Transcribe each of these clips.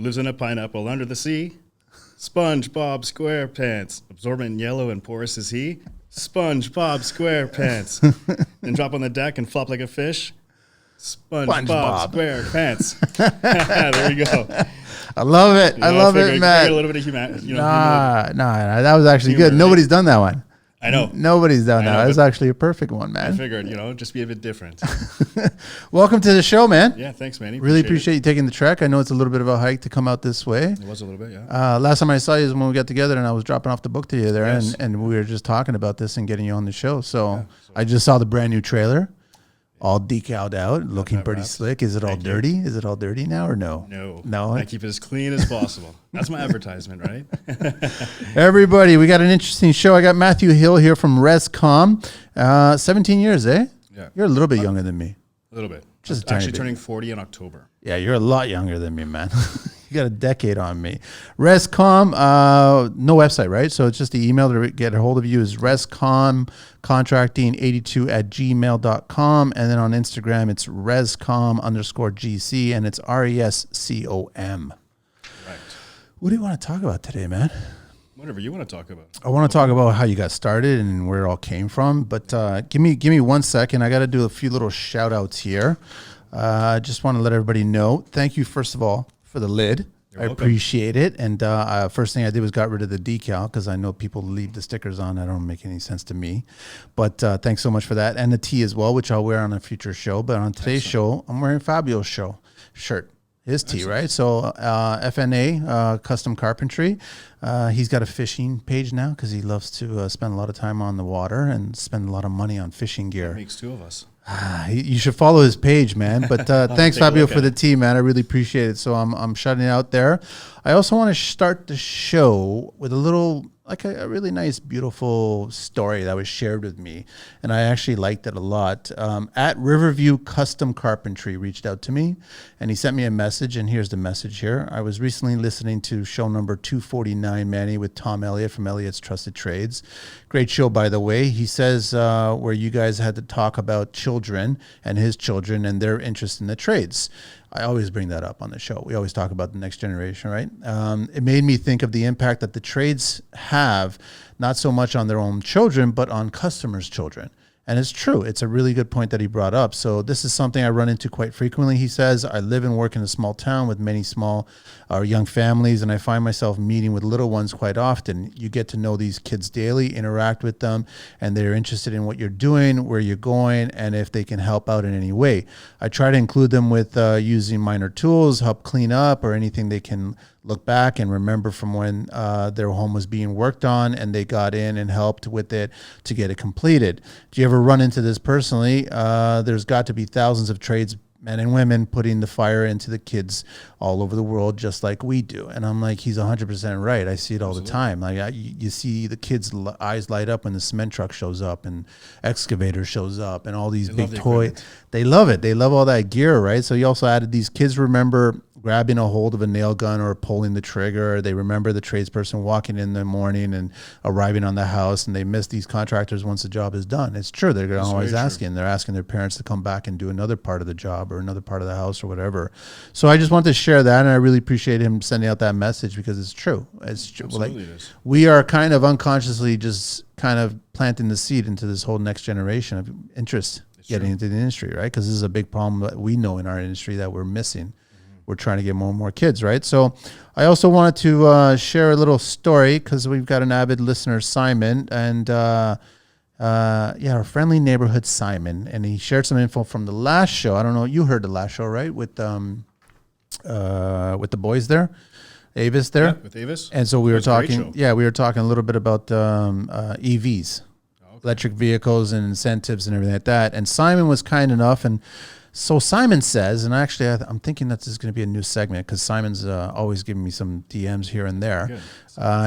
lives in a pineapple under the sea? SpongeBob SquarePants. Absorbent, yellow, and porous is he? SpongeBob SquarePants. Then drop on the deck and flop like a fish? SpongeBob SquarePants. There you go. I love it. I love it, man. A little bit of humanity. Nah, that was actually good. Nobody's done that one. I know. Nobody's done that. That's actually a perfect one, man. I figured, just be a bit different. Welcome to the show, man. Yeah, thanks, Manny. Really appreciate you taking the trek. I know it's a little bit of a hike to come out this way. It was a little bit, yeah. Last time I saw you is when we got together and I was dropping off the book to you there, and we were just talking about this and getting you on the show. So I just saw the brand new trailer. All decaled out, looking pretty slick. Is it all dirty? Is it all dirty now or no? No. I keep it as clean as possible. That's my advertisement, right? Everybody, we got an interesting show. I got Matthew Hill here from ResCom. 17 years, eh? Yeah. You're a little bit younger than me. A little bit. Just actually turning 40 in October. Yeah, you're a lot younger than me, man. You got a decade on me. ResCom, no website, right? So it's just the email to get a hold of you is rescomcontracting82@gmail.com. And then on Instagram, it's rescom_GC, and it's RESCOM. Right. What do you want to talk about today, man? Whatever you want to talk about. I want to talk about how you got started and where it all came from. But give me 1 second. I got to do a few little shout outs here. I just want to let everybody know. Thank you, first of all, for the lid. I appreciate it. And first thing I did was got rid of the decal because I know people leave the stickers on. That don't make any sense to me. But thanks so much for that. And the tee as well, which I'll wear on a future show. But on today's show, I'm wearing Fabio's shirt. His tee, right? So FNA, Custom Carpentry. He's got a fishing page now because he loves to spend a lot of time on the water and spend a lot of money on fishing gear. That makes two of us. You should follow his page, man. But thanks, Fabio, for the tea, man. I really appreciate it. So I'm shutting it out there. I also want to start the show with a little, like a really nice, beautiful story that was shared with me. And I actually liked it a lot. At Riverview Custom Carpentry reached out to me and he sent me a message. And here's the message here. I was recently listening to show number 249, Manny, with Tom Elliott from Elliott's Trusted Trades. Great show, by the way. He says where you guys had to talk about children and his children and their interest in the trades. I always bring that up on the show. We always talk about the next generation, right? It made me think of the impact that the trades have, not so much on their own children, but on customers' children. And it's true. It's a really good point that he brought up. So this is something I run into quite frequently. He says, I live and work in a small town with many small or young families, and I find myself meeting with little ones quite often. You get to know these kids daily, interact with them, and they're interested in what you're doing, where you're going, and if they can help out in any way. I try to include them with using minor tools, help clean up, or anything they can look back and remember from when their home was being worked on and they got in and helped with it to get it completed. Do you ever run into this personally? There's got to be thousands of tradesmen and women putting the fire into the kids all over the world, just like we do. And I'm like, he's 100% right. I see it all the time. Like you see the kids' eyes light up when the cement truck shows up and excavator shows up and all these big toys. They love it. They love all that gear, right? So you also added these kids remember grabbing a hold of a nail gun or pulling the trigger. They remember the tradesperson walking in the morning and arriving on the house, and they miss these contractors once the job is done. It's true. They're always asking. They're asking their parents to come back and do another part of the job or another part of the house or whatever. So I just wanted to share that, and I really appreciate him sending out that message because it's true. It's true. Absolutely, it is. We are kind of unconsciously just kind of planting the seed into this whole next generation of interest getting into the industry, right? Because this is a big problem that we know in our industry that we're missing. We're trying to get more and more kids, right? So I also wanted to share a little story because we've got an avid listener, Simon, and our friendly neighborhood Simon, and he shared some info from the last show. I don't know, you heard the last show, right? With the boys there, Avis there. Yeah, with Avis. And so we were talking, we were talking a little bit about EVs, electric vehicles and incentives and everything like that. And Simon was kind enough, and so Simon says, and actually I'm thinking that this is going to be a new segment because Simon's always giving me some DMs here and there.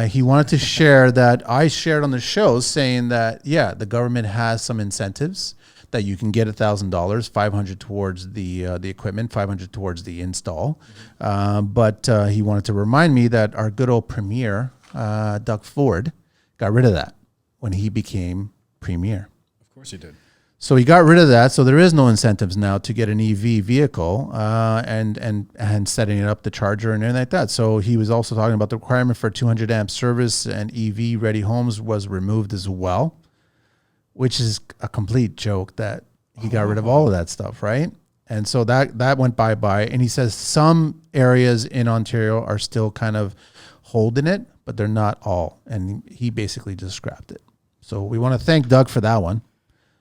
He wanted to share that I shared on the show saying that, the government has some incentives that you can get $1,000, $500 towards the equipment, $500 towards the install. But he wanted to remind me that our good old premier, Doug Ford, got rid of that when he became premier. Of course he did. So he got rid of that. So there is no incentives now to get an EV vehicle and setting it up, the charger and everything like that. So he was also talking about the requirement for 200 amp service and EV ready homes was removed as well, which is a complete joke that he got rid of all of that stuff, right? And so that went bye-bye. And he says some areas in Ontario are still kind of holding it, but they're not all. And he basically just scrapped it. So we want to thank Doug for that one.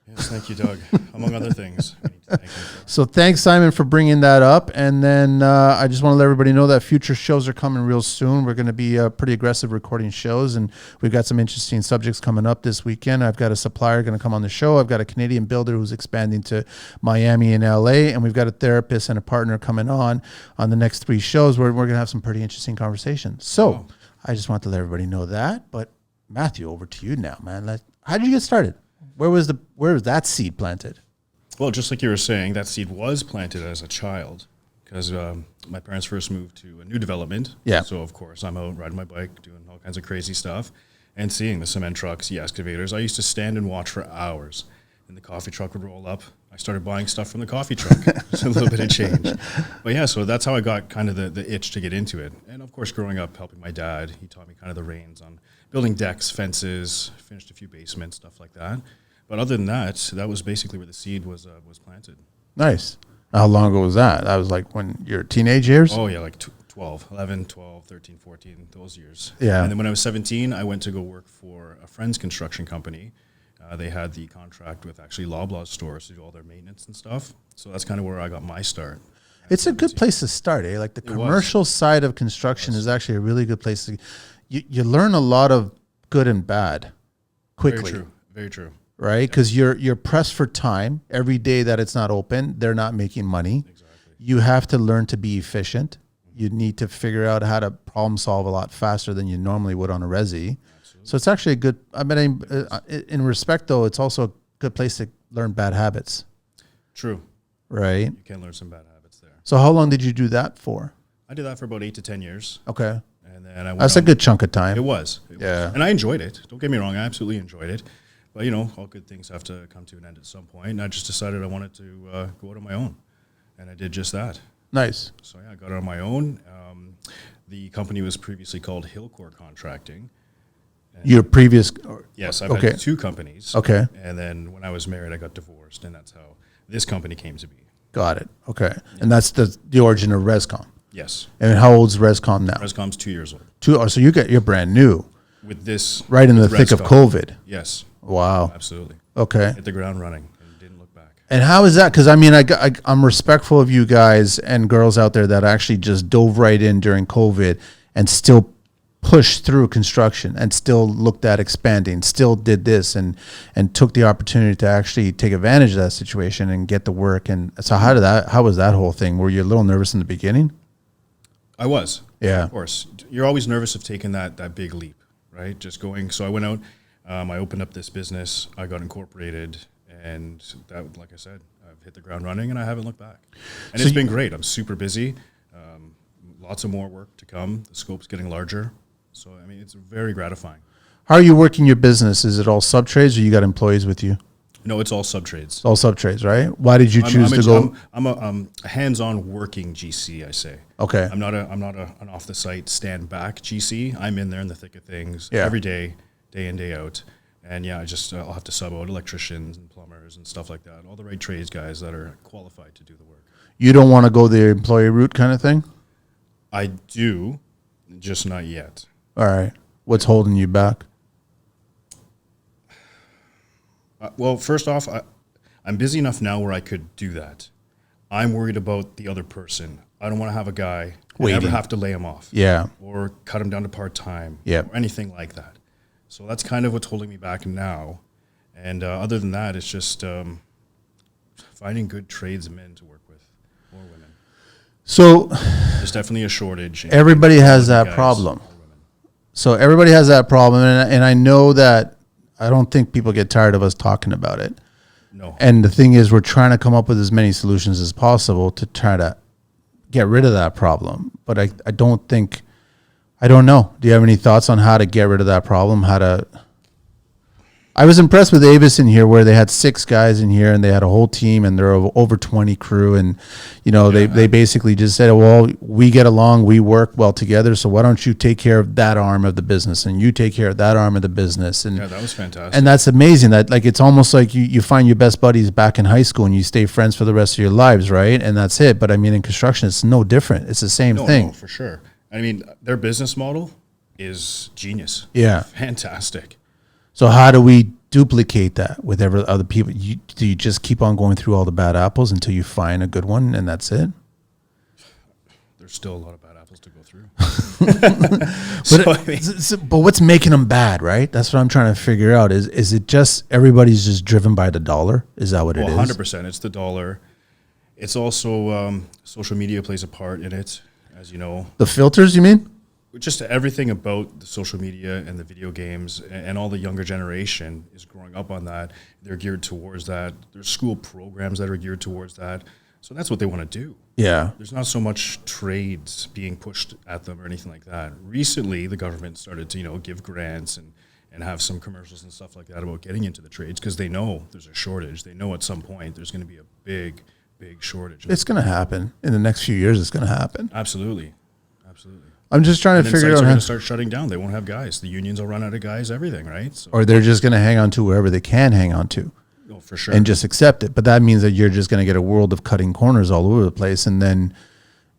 Yes, thank you, Doug. Among other things. We need to thank him for. So thanks, Simon, for bringing that up. And then I just want to let everybody know that future shows are coming real soon. We're going to be pretty aggressive recording shows, and we've got some interesting subjects coming up this weekend. I've got a supplier going to come on the show. I've got a Canadian builder who's expanding to Miami and LA, and we've got a therapist and a partner coming on the next 3 shows where we're going to have some pretty interesting conversations. So I just want to let everybody know that. But Matthew, over to you now, man. How did you get started? Where was that seed planted? Well, just like you were saying, that seed was planted as a child because my parents first moved to a new development. Yeah. So, of course, I'm out riding my bike, doing all kinds of crazy stuff, and seeing the cement trucks, the excavators. I used to stand and watch for hours. And the coffee truck would roll up. I started buying stuff from the coffee truck. Just a little bit of change. But, yeah, so that's how I got kind of the itch to get into it. And, of course, growing up, helping my dad, he taught me kind of the reins on building decks, fences, finished a few basements, stuff like that. But other than that, that was basically where the seed was planted. Nice. How long ago was that? That was like when your teenage years? Oh, yeah, like 11, 12, 13, 14, those years. Yeah. And then when I was 17, I went to go work for a friend's construction company. They had the contract with actually Loblaw stores to do all their maintenance and stuff. So that's kind of where I got my start. It's a good place to start, eh? Like the commercial side of construction is actually a really good place to. You learn a lot of good and bad quickly. Very true. Very true. Right? Because you're pressed for time. Every day that it's not open, they're not making money. Exactly. You have to learn to be efficient. You need to figure out how to problem solve a lot faster than you normally would on a resi. Absolutely. So it's actually a good, I mean, in respect though, it's also a good place to learn bad habits. True. Right? You can learn some bad habits there. So how long did you do that for? I did that for about 8 to 10 years. Okay. And then I went That's a good chunk of time. It was. Yeah. And I enjoyed it. Don't get me wrong. I absolutely enjoyed it. But, you know, all good things have to come to an end at some point. And I just decided I wanted to go out on my own. And I did just that. Nice. So, yeah, I got it on my own. The company was previously called Hill of Contracting. Your previous... Yes, I've had 2 companies. Okay. And then when I was married, I got divorced. And that's how this company came to be. Got it. Okay. Yeah. And that's the origin of ResCom. Yes. And how old's ResCom now? ResCom's 2 years old. So you're brand new. With this... Right in the thick of COVID. Yes. Wow. Absolutely. Okay. Hit the ground running and didn't look back. And how is that? Because, I mean, I'm respectful of you guys and girls out there that actually just dove right in during COVID and still pushed through construction and still looked at expanding, still did this and took the opportunity to actually take advantage of that situation and get the work. And so how was that whole thing? Were you a little nervous in the beginning? I was. Yeah. Of course. You're always nervous of taking that big leap, right? Just going. So I went out. I opened up this business. I got incorporated, and that, like I said, I've hit the ground running, and I haven't looked back. And it's been great. I'm super busy. Lots of more work to come. The scope's getting larger. So, I mean, it's very gratifying. How are you working your business? Is it all sub-trades or you got employees with you? No, it's all sub-trades. All sub-trades, right? Why did you choose to go? I'm a hands-on working GC, I say. Okay. I'm not an off-the-site, stand-back GC. I'm in there in the thick of things every day. Day in, day out. And yeah, I'll have to sub out electricians and plumbers and stuff like that. All the right trades guys that are qualified to do the work. You don't want to go the employee route kind of thing? I do, just not yet. All right. What's holding you back? Well, first off, I'm busy enough now where I could do that. I'm worried about the other person. I don't want to have a guy and ever have to lay him off. Yeah. Or cut him down to part-time. Yeah. Or anything like that. So that's kind of what's holding me back now. And other than that, it's just finding good tradesmen to work with, or women. So there's definitely a shortage. Everybody has that problem. So everybody has that problem. And I know that I don't think people get tired of us talking about it. No. And the thing is, we're trying to come up with as many solutions as possible to try to get rid of that problem. But I don't know. Do you have any thoughts on how to get rid of that problem? I was impressed with Avis in here, where they had 6 guys in here and they had a whole team and they're over 20 crew. And, they basically just said, well, we get along, we work well together. So why don't you take care of that arm of the business and you take care of that arm of the business? And that was fantastic. And that's amazing. That it's almost like you find your best buddies back in high school and you stay friends for the rest of your lives, right? And that's it. But I mean, in construction, it's no different. It's the same thing. No, for sure. I mean, their business model is genius. Yeah. Fantastic. So how do we duplicate that with other people? Do you just keep on going through all the bad apples until you find a good one and that's it? There's still a lot of bad apples to go through. But what's making them bad, right? That's what I'm trying to figure out. Is it just everybody's just driven by the dollar? Is that what it is? 100%. It's the dollar. It's also social media plays a part in it, as you know. The filters, you mean? Just everything about the social media and the video games and all the younger generation is growing up on that. They're geared towards that. There's school programs that are geared towards that. So that's what they want to do. Yeah. There's not so much trades being pushed at them or anything like that. Recently, the government started to, give grants and have some commercials and stuff like that about getting into the trades because they know there's a shortage. They know at some point there's going to be a big shortage. It's going to happen. In the next few years, it's going to happen. Absolutely. I'm just trying to figure out how how going to start shutting down. They won't have guys. The unions will run out of guys, everything, right? So, or they're just going to hang on to wherever they can hang on to. Oh, for sure. And just accept it. But that means that you're just going to get a world of cutting corners all over the place. And then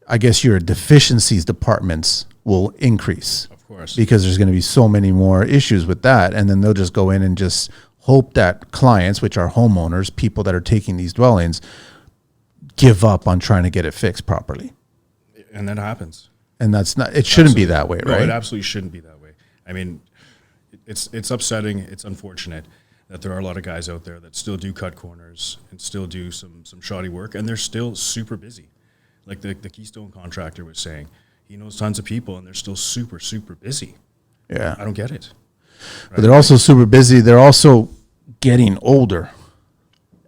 I guess your deficiencies departments will increase. Of course. Because there's going to be so many more issues with that. And then they'll just go in and just hope that clients, which are homeowners, people that are taking these dwellings, give up on trying to get it fixed properly. And that happens. And that's not, it shouldn't be that way, right? No, it absolutely shouldn't be that way. I mean, it's upsetting. It's unfortunate that there are a lot of guys out there that still do cut corners and still do some shoddy work, and they're still super busy. Like the Keystone contractor was saying, he knows tons of people, and they're still super, super busy. Yeah. I don't get it. Right? But they're also super busy. They're also getting older.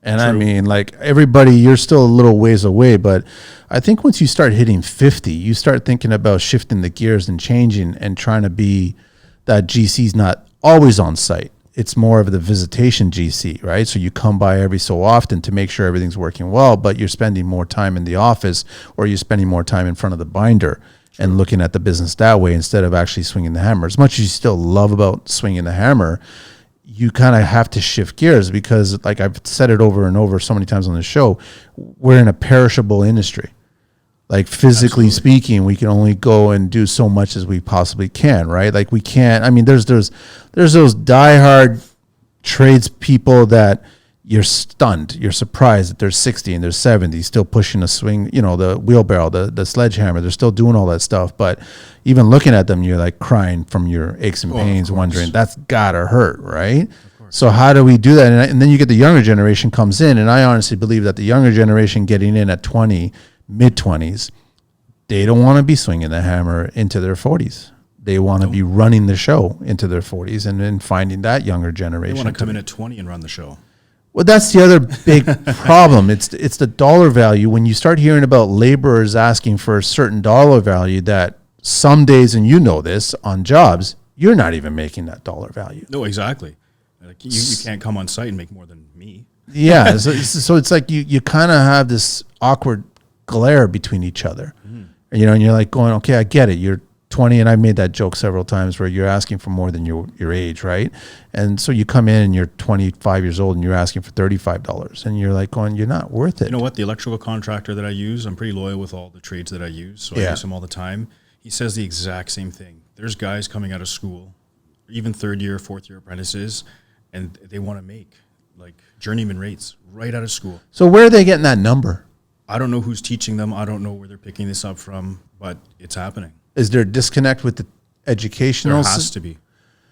And True. I mean, like everybody, you're still a little ways away, but I think once you start hitting 50, you start thinking about shifting the gears and changing and trying to be that GC's not always on site. It's more of the visitation GC, right? So you come by every so often to make sure everything's working well, but you're spending more time in the office or you're spending more time in front of the binder and looking at the business that way instead of actually swinging the hammer. As much as you still love about swinging the hammer, you kind of have to shift gears because, like I've said it over and over so many times on the show, we're in a perishable industry. Like physically speaking, we can only go and do so much as we possibly can, right? Like we can't. I mean, there's those diehard tradespeople that you're stunned, you're surprised that they're 60 and they're 70, still pushing a swing, the wheelbarrow, the sledgehammer. They're still doing all that stuff, but even looking at them, you're like crying from your aches and pains, wondering that's gotta hurt, right? So how do we do that? And then you get the younger generation comes in, and I honestly believe that the younger generation getting in at 20, mid-20s, they don't want to be swinging the hammer into their 40s. They want to be running the show into their 40s and then finding that younger generation. They want to come in at 20 and run the show. Well, that's the other big problem. It's the dollar value. When you start hearing about laborers asking for a certain dollar value that some days, and you know this, on jobs, you're not even making that dollar value. No, exactly. Like you can't come on site and make more than me. Yeah, so it's like you kind of have this awkward glare between each other. And you're like going, okay, I get it. You're 20, and I've made that joke several times where you're asking for more than your age, right? And so you come in and you're 25 years old and you're asking for $35, and you're like going, you're not worth it. You know what? The electrical contractor that I use, I'm pretty loyal with all the trades that I use, so I use him all the time. He says the exact same thing. There's guys coming out of school, even third year, fourth year apprentices, and they want to make like journeyman rates right out of school. So where are they getting that number? I don't know who's teaching them. I don't know where they're picking this up from, but it's happening. Is there a disconnect with the educational? There has to be.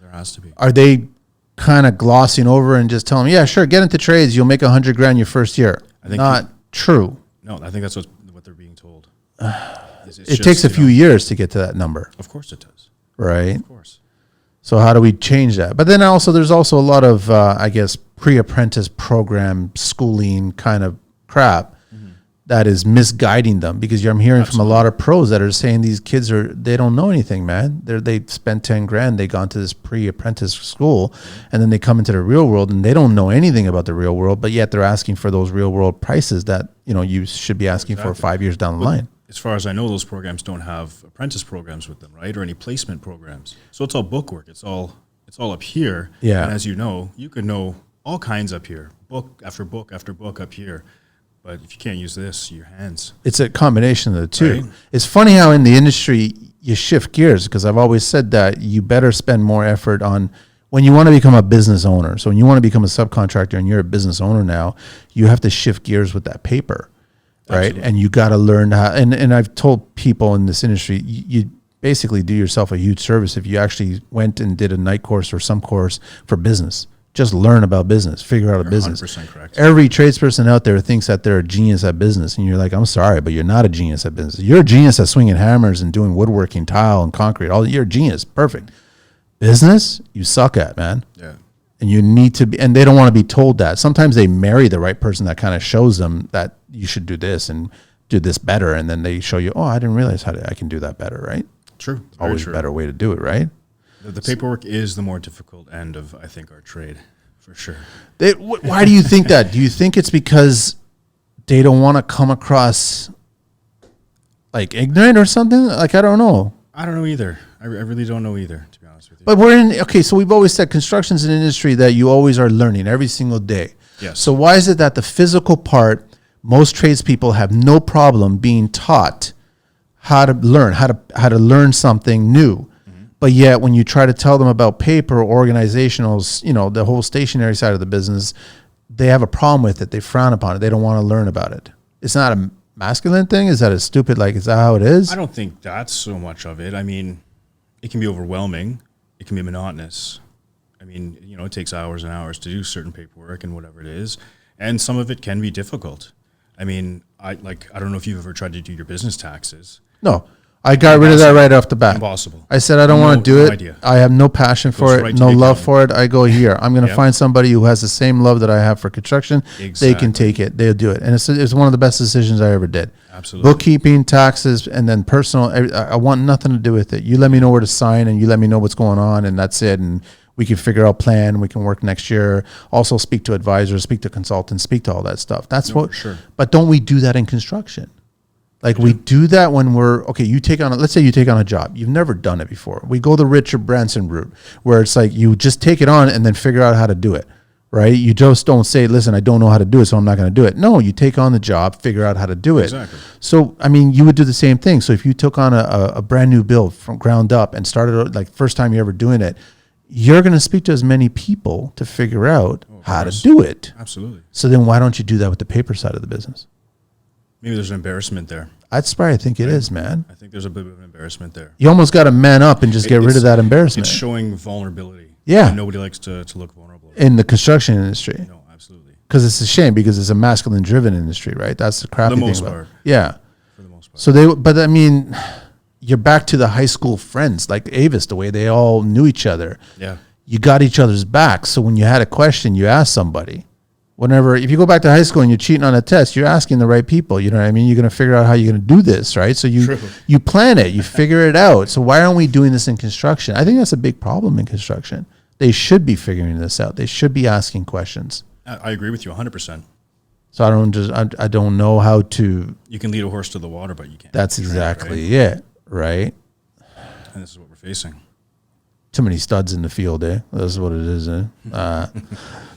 There has to be. Are they kind of glossing over and just telling them, yeah, sure, get into trades, you'll make $100,000 your first year? I think not true. No, I think that's what they're being told. It takes a few years to get to that number. Of course it does. Right? Of course. So how do we change that? But then also there's also a lot of, I guess, pre-apprentice program schooling kind of crap that is misguiding them, because I'm hearing from a lot of pros that are saying these kids they don't know anything, man. They spent 10 grand, they gone to this pre-apprentice school, and then they come into the real world and they don't know anything about the real world, but yet they're asking for those real world prices that, you know, you should be asking for 5 years down the line. As far as I know, those programs don't have apprentice programs with them, right? Or any placement programs. So it's all bookwork. It's all up here. Yeah. And as you know, you could know all kinds up here, book after book after book up here. But if you can't use this, your hands. It's a combination of the two. Right? It's funny how in the industry you shift gears, because I've always said that you better spend more effort on when you want to become a business owner. So when you want to become a subcontractor and you're a business owner now, you have to shift gears with that paper, right? Absolutely. And you got to learn how. And I've told people in this industry, you basically do yourself a huge service if you actually went and did a night course or some course for business. Just learn about business, figure out a business. 100% correct. Every tradesperson out there thinks that they're a genius at business, and you're like, I'm sorry, but you're not a genius at business. You're a genius at swinging hammers and doing woodworking, tile, and concrete. You're a genius, perfect. Business, you suck at, man. Yeah. And you need to be, and they don't want to be told that. Sometimes they marry the right person that kind of shows them that you should do this and do this better, and then they show you, oh, I didn't realize I can do that better, right? True. Always a better way to do it, right? The paperwork is the more difficult end of, I think, our trade, for sure. Why do you think that? Do you think it's because they don't want to come across like ignorant or something? Like, I don't know. I don't know either. I really don't know either, to be honest with you. But so we've always said construction's an industry that you always are learning every single day. Yes. So why is it that the physical part, most tradespeople have no problem being taught how to learn something new? But yet, when you try to tell them about paper, organizationals, you know, the whole stationary side of the business, they have a problem with it. They frown upon it. They don't want to learn about it. It's not a masculine thing. Is that a stupid, like, is that how it is? I don't think that's so much of it. I mean, it can be overwhelming. It can be monotonous. I mean, you know, it takes hours and hours to do certain paperwork and whatever it is. And some of it can be difficult. I mean, I don't know if you've ever tried to do your business taxes. No. I got rid of that right off the bat. Impossible. I said, I don't want to do it. Idea. I have no passion for it, no love for it. I go here. I'm going to find somebody who has the same love that I have for construction. Exactly. They can take it. They'll do it. And it's one of the best decisions I ever did. Absolutely. Bookkeeping, taxes, and then personal. I want nothing to do with it. You let me know where to sign, and you let me know what's going on, and that's it. And we can figure out plan. We can work next year. Also speak to advisors, speak to consultants, speak to all that stuff. That's what. Sure. But don't we do that in construction? Like, we do that when let's say you take on a job. You've never done it before. We go the Richard Branson route, where it's like you just take it on and then figure out how to do it, right? You just don't say, listen, I don't know how to do it, so I'm not going to do it. No, you take on the job, figure out how to do it. Exactly. So, I mean, you would do the same thing. So if you took on a brand new build from ground up and started, like, first time you're ever doing it, you're going to speak to as many people to figure out how to do it. Absolutely. So then why don't you do that with the paper side of the business? Maybe there's an embarrassment there. That's probably, I think it is, man. I think there's a bit of an embarrassment there. You almost got to man up and just get rid of that embarrassment. It's showing vulnerability. Yeah. And nobody likes to look vulnerable. In the construction industry. No, absolutely. Because it's a shame, because it's a masculine-driven industry, right? That's the crappy thing about it. For the most part. Yeah. For the most part. So but I mean, you're back to the high school friends, like Avis, the way they all knew each other. Yeah. You got each other's back. So when you had a question, you asked somebody. If you go back to high school and you're cheating on a test, you're asking the right people. You know what I mean? You're going to figure out how you're going to do this, right? So you plan it, you figure it out. So why aren't we doing this in construction? I think that's a big problem in construction. They should be figuring this out. They should be asking questions. I agree with you 100%. So I don't know how to. You can lead a horse to the water, but you can't. That's exactly it, right? And this is what we're facing. Too many studs in the field, eh? That's what it is, eh?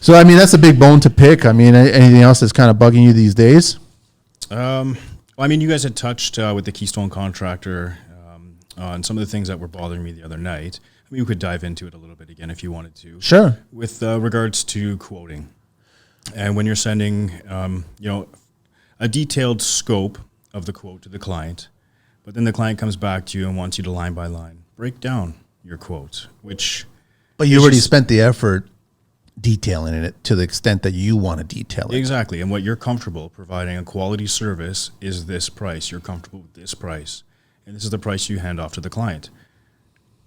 So, I mean, that's a big bone to pick. I mean, anything else that's kind of bugging you these days? Well, I mean, you guys had touched with the Keystone contractor on some of the things that were bothering me the other night. I mean, we could dive into it a little bit again if you wanted to. Sure. With regards to quoting. And when you're sending, a detailed scope of the quote to the client, but then the client comes back to you and wants you to line by line break down your quote, but you already spent the effort detailing it to the extent that you want to detail it. Exactly. And what you're comfortable providing a quality service is this price. You're comfortable with this price. And this is the price you hand off to the client.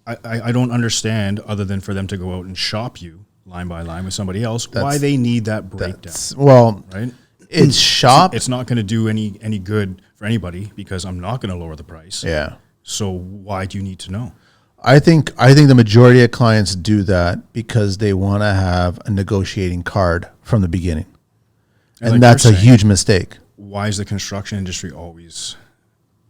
I don't understand, other than for them to go out and shop you line by line with somebody else, why they need that breakdown. Well, right? It's shop. It's not going to do any good for anybody because I'm not going to lower the price. Yeah. So why do you need to know? I think the majority of clients do that because they want to have a negotiating card from the beginning. And like that's a saying, huge mistake. Why is the construction industry always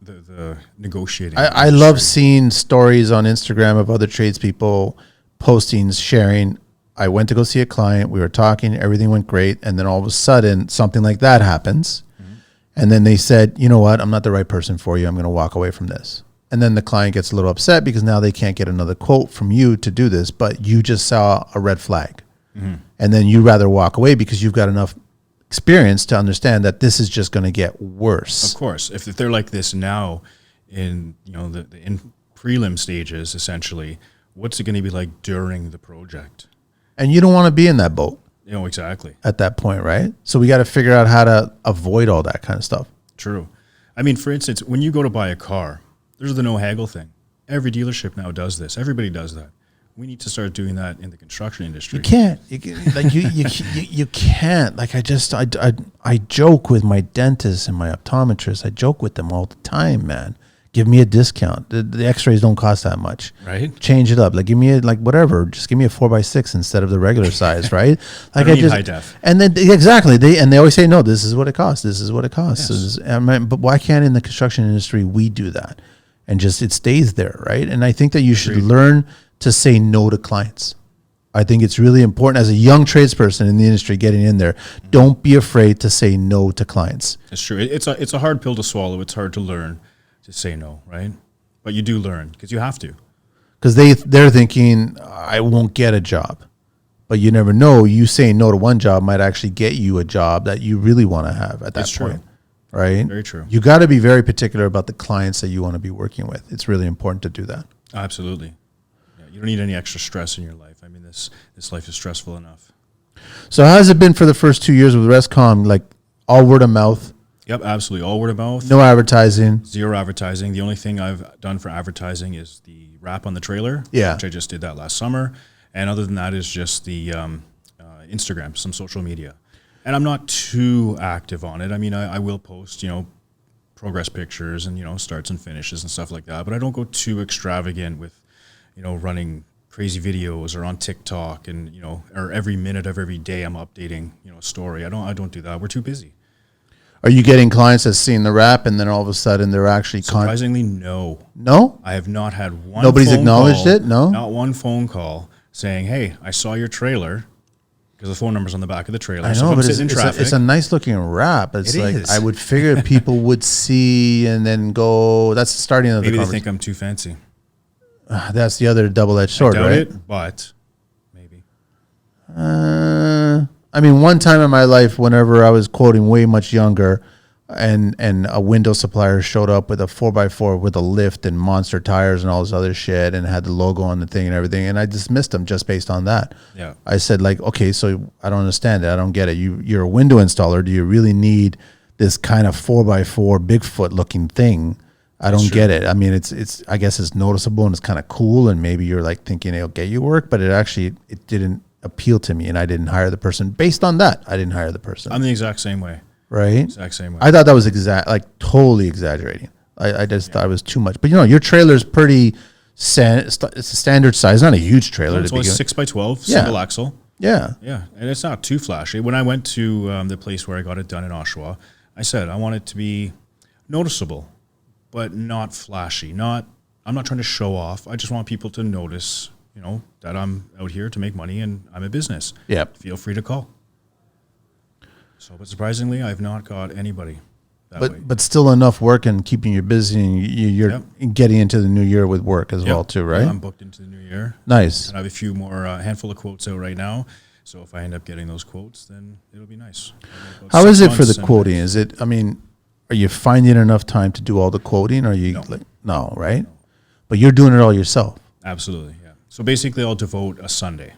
the negotiating? I love seeing stories on Instagram of other tradespeople posting, sharing, I went to go see a client, we were talking, everything went great, and then all of a sudden something like that happens. Mm-hmm. And then they said, you know what, I'm not the right person for you, I'm going to walk away from this. And then the client gets a little upset because now they can't get another quote from you to do this, but you just saw a red flag. Mm-hmm. And then you'd rather walk away because you've got enough experience to understand that this is just going to get worse. Of course. If they're like this now in, the in prelim stages, essentially, what's it going to be like during the project? And you don't want to be in that boat. Exactly. At that point, right? So we got to figure out how to avoid all that kind of stuff. True. I mean, for instance, when you go to buy a car, there's the no haggle thing. Every dealership now does this. Everybody does that. We need to start doing that in the construction industry. You can't. You can't. Like I joke with my dentist and my optometrist. I joke with them all the time, man. Give me a discount. The X-rays don't cost that much. Right. Change it up. Like give me whatever. Just give me a 4x6 instead of the regular size, right? Like I need high def. And then exactly they always say no. This is what it costs. This is what it costs. Yes. But why can't in the construction industry we do that? And just it stays there, right? And I think that you should learn to say no to clients. I think it's really important as a young tradesperson in the industry getting in there. Don't be afraid to say no to clients. It's true. It's a hard pill to swallow. It's hard to learn to say no, right? But you do learn because you have to. Because they're thinking, I won't get a job. But you never know. You saying no to one job might actually get you a job that you really want to have at that point. True. Right? Very true. You got to be very particular about the clients that you want to be working with. It's really important to do that. Absolutely. Yeah, you don't need any extra stress in your life. I mean, this life is stressful enough. So how has it been for the first 2 years with ResCom? Like all word of mouth? Yep, absolutely. All word of mouth. No advertising. Zero advertising. The only thing I've done for advertising is the wrap on the trailer, which I just did that last summer. And other than that is just the Instagram, some social media. And I'm not too active on it. I mean, I will post, progress pictures and, starts and finishes and stuff like that. But I don't go too extravagant with, running crazy videos or on TikTok and, or every minute of every day I'm updating, a story. I don't do that. We're too busy. Are you getting clients that's seen the wrap and then all of a sudden they're actually surprisingly no. No? I have not had one. Nobody's acknowledged it? No? Not one phone call saying, hey, I saw your trailer. Because the phone number's on the back of the trailer. I know, but it's a nice looking wrap. It is. I would figure people would see and then go, that's the starting of the conversation. Maybe they think I'm too fancy. That's the other double-edged sword, right? It, but maybe. I mean, one time in my life, whenever I was quoting way much younger, and a window supplier showed up with a 4x4 with a lift and monster tires and all this other shit and had the logo on the thing and everything, and I dismissed them just based on that. Yeah. I said, like, okay, so I don't understand it. I don't get it. You're a window installer. Do you really need this kind of 4x4 Bigfoot looking thing? I don't get it. I mean, it's I guess it's noticeable and it's kind of cool, and maybe you're like thinking it'll get you work, but it didn't appeal to me, and I didn't hire the person based on that. I didn't hire the person. I'm the exact same way. Right? Exact same way. I thought that was totally exaggerating. I just thought it was too much. But your trailer's pretty it's a standard size, not a huge trailer. It's only 6x12, single axle. Yeah. Yeah, and it's not too flashy. When I went to the place where I got it done in Oshawa, I said I want it to be noticeable, but not flashy. I'm not trying to show off. I just want people to notice, that I'm out here to make money and I'm a business. Yeah. Feel free to call. So, but surprisingly, I've not got anybody that way. But still enough work and keeping you busy, and you're getting into the new year with work as well too, right? Yeah, I'm booked into the new year. Nice. And I have a few more, handful of quotes out right now. So if I end up getting those quotes, then it'll be nice. How is it for the quoting? Are you finding enough time to do all the quoting? Or are you no, right? No. But you're doing it all yourself. Absolutely, yeah. So basically, I'll devote a Sunday.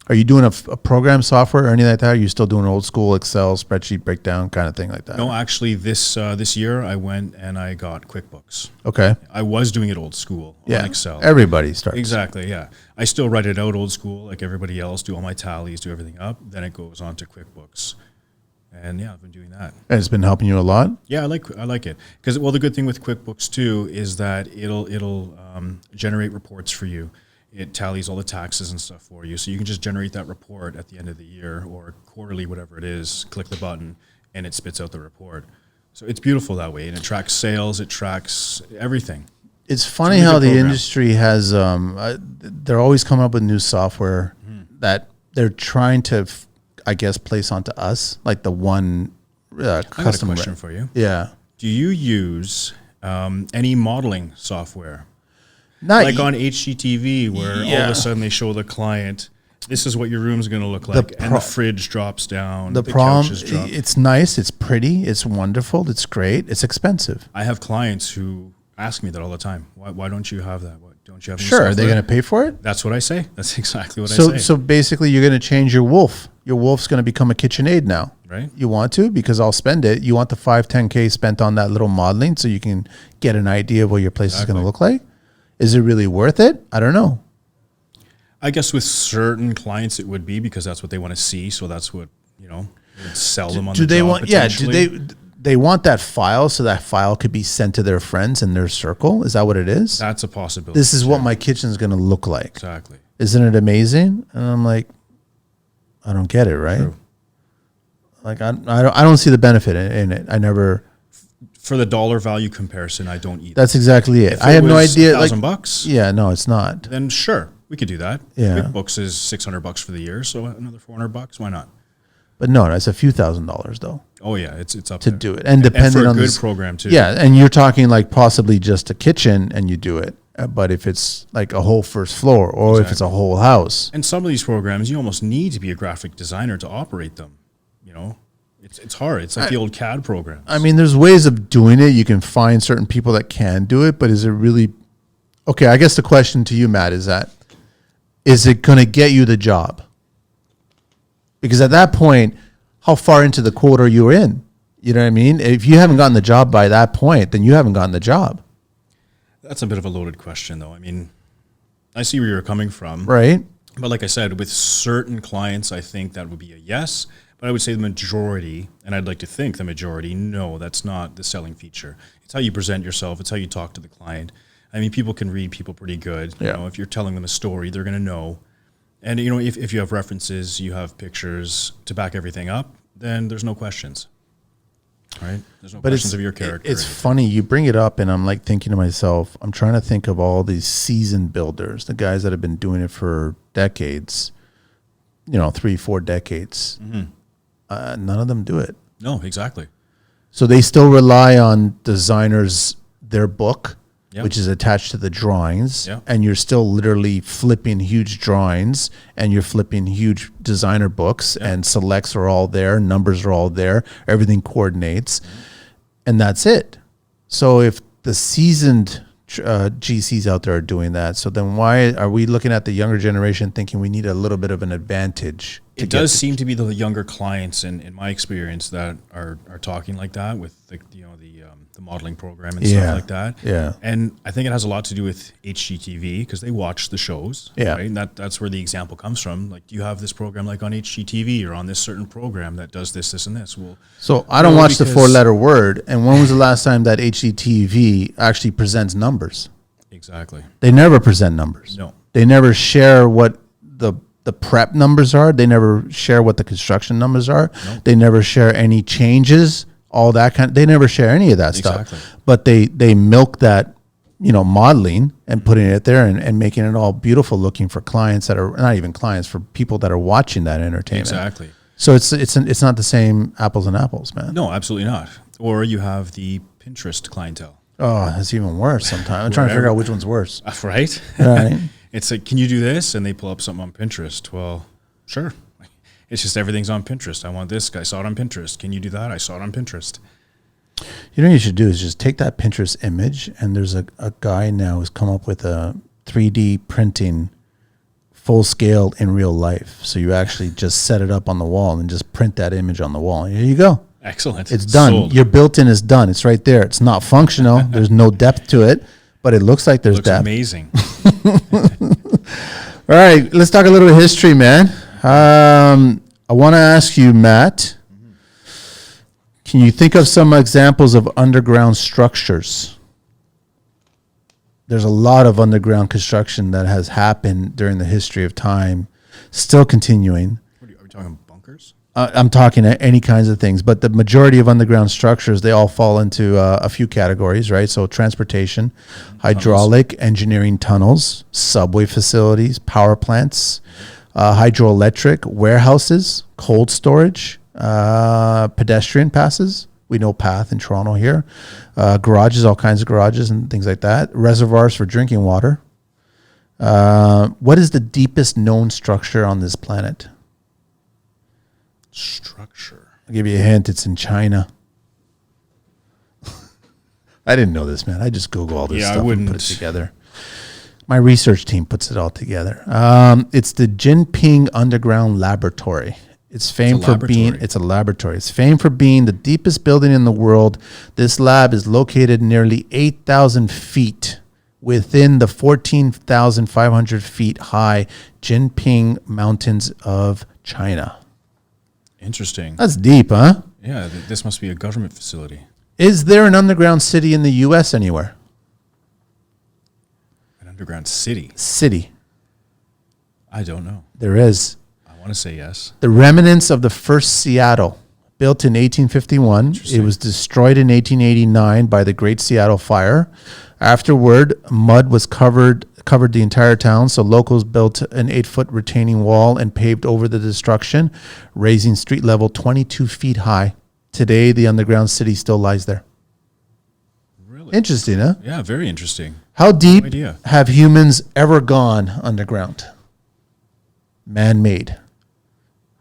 Are you doing a program software or anything like that? Are you still doing old school Excel spreadsheet breakdown kind of thing like that? No, actually, this year I went and I got QuickBooks. Okay. I was doing it old school on Excel. Everybody starts. Exactly, yeah. I still write it out old school like everybody else, do all my tallies, do everything up. Then it goes on to QuickBooks. And yeah, I've been doing that. And it's been helping you a lot. Yeah, I like it because the good thing with QuickBooks too is that it'll generate reports for you. It tallies all the taxes and stuff for you, so you can just generate that report at the end of the year or quarterly, whatever it is. Click the button, and it spits out the report. So it's beautiful that way, and it tracks sales, it tracks everything. It's funny how the industry has. They're always coming up with new software that they're trying to, I guess, place onto us, like the one I got a question for you. Yeah. Do you use any modeling software? Not like on HGTV, where all of a sudden they show the client, this is what your room's going to look like, and the fridge drops down, the couches drop. It's nice, it's pretty, it's wonderful, it's great, it's expensive. I have clients who ask me that all the time. Why don't you have that? Why don't you have any Sure, software? are they going to pay for it? That's what I say. That's exactly what I say. So basically, you're going to change your wolf. Your wolf's going to become a KitchenAid now. Right. You want to, because I'll spend it. You want the 5-10K spent on that little modeling so you can get an idea of what your place is going to look like. Is it really worth it? I don't know. I guess with certain clients it would be because that's what they want to see. So that's what, would sell them on the job. Do they want that file so that file could be sent to their friends in their circle? Is that what it is? That's a possibility. This is what my kitchen's going to look like. Exactly. Isn't it amazing? And I'm like, I don't get it, right? True. Like I don't see the benefit in it. I never. For the dollar value comparison, I don't either. That's exactly it. I have no idea. $1,000? Yeah, no, it's not. Then sure, we could do that. Yeah. QuickBooks is $600 for the year, so another $400. Why not? But no, it's a few $1,000s though. Oh yeah, it's up to there. do it, and depending on a good program too. Yeah, and you're talking like possibly just a kitchen, and you do it. But if it's like a whole first floor, or if it's a whole house, and some of these programs, you almost need to be a graphic designer to operate them. It's hard. It's like the old CAD programs. I mean, there's ways of doing it. You can find certain people that can do it, but is it really okay? I guess the question to you, Matt, is it going to get you the job? Because at that point, how far into the quote are you in? You know what I mean? If you haven't gotten the job by that point, then you haven't gotten the job. That's a bit of a loaded question, though. I mean, I see where you're coming from. Right. But like I said, with certain clients, I think that would be a yes. But I would say the majority, and I'd like to think the majority, no, that's not the selling feature. It's how you present yourself. It's how you talk to the client. I mean, people can read people pretty good. Yeah. If you're telling them a story, they're going to know. And, if you have references, you have pictures to back everything up, then there's no questions. Right? There's no questions of your character. It's funny. You bring it up, and I'm like thinking to myself, I'm trying to think of all these seasoned builders, the guys that have been doing it for decades, 3-4 decades. Mm-hmm. None of them do it. No, exactly. So they still rely on designers, their book, Yep. which is attached to the drawings, Yep. and you're still literally flipping huge drawings, and you're flipping huge designer books, Yep. and selects are all there, numbers are all there, everything coordinates, and that's it. So if the seasoned GCs out there are doing that, so then why are we looking at the younger generation thinking we need a little bit of an advantage? It does seem to be the younger clients, in my experience, that are talking like that with the modeling program and stuff like that. Yeah. And I think it has a lot to do with HGTV because they watch the shows. Yeah. Right? And that's where the example comes from. Like, do you have this program like on HGTV or on this certain program that does this, this, and this? Well, so I don't watch the 4-letter word. And when was the last time that HGTV actually presents numbers? Exactly. They never present numbers. No. They never share what the prep numbers are. They never share what the construction numbers are. Nope. They never share any changes, all that they never share any of that Exactly. stuff. But they milk that, modeling and putting it there and making it all beautiful looking for clients that are not even clients, for people that are watching that entertainment. Exactly. So it's not the same apples and apples, man. No, absolutely not. Or you have the Pinterest clientele. Oh, that's even worse sometimes. I'm trying to figure out which one's worse. Right? Right. It's like, can you do this? And they pull up something on Pinterest. Well, sure. It's just everything's on Pinterest. I want this. I saw it on Pinterest. Can you do that? I saw it on Pinterest. You know what you should do is just take that Pinterest image, and there's a guy now who's come up with a 3D printing full scale in real life. So you actually just set it up on the wall and just print that image on the wall. And here you go. Excellent. It's done. Sold. Your built-in is done. It's right there. It's not functional. There's no depth to it, but it looks like there's Looks depth. amazing. All right, let's talk a little history, man. I want to ask you, Matt, Can you think of some examples of underground structures? There's a lot of underground construction that has happened during the history of time, still continuing. Are we talking bunkers? I'm talking any kinds of things, but the majority of underground structures, they all fall into a few categories, right? So transportation, hydraulic, engineering, tunnels, subway facilities, power plants, hydroelectric, warehouses, cold storage, pedestrian passes. We know PATH in Toronto here. Garages, all kinds of garages and things like that. Reservoirs for drinking water. What is the deepest known structure on this planet? Structure. I'll give you a hint. It's in China. I didn't know this, man. I just Google all this stuff and put it together. My research team puts it all together. It's the Jinping Underground Laboratory. It's famed for being, it's a laboratory. It's famed for being the deepest building in the world. This lab is located nearly 8,000 feet within the 14,500 feet high Jinping Mountains of China. Interesting. That's deep, huh? Yeah, this must be a government facility. Is there an underground city in the U.S. anywhere? An underground city? City. I don't know. There is. I want to say yes. The remnants of the first Seattle, built in 1851. It was destroyed in 1889 by the Great Seattle Fire. Afterward, mud was covered the entire town, so locals built an 8-foot retaining wall and paved over the destruction, raising street level 22 feet high. Today, the underground city still lies there. Really? Interesting, huh? Yeah, very interesting. How deep No idea. have humans ever gone underground? Man-made.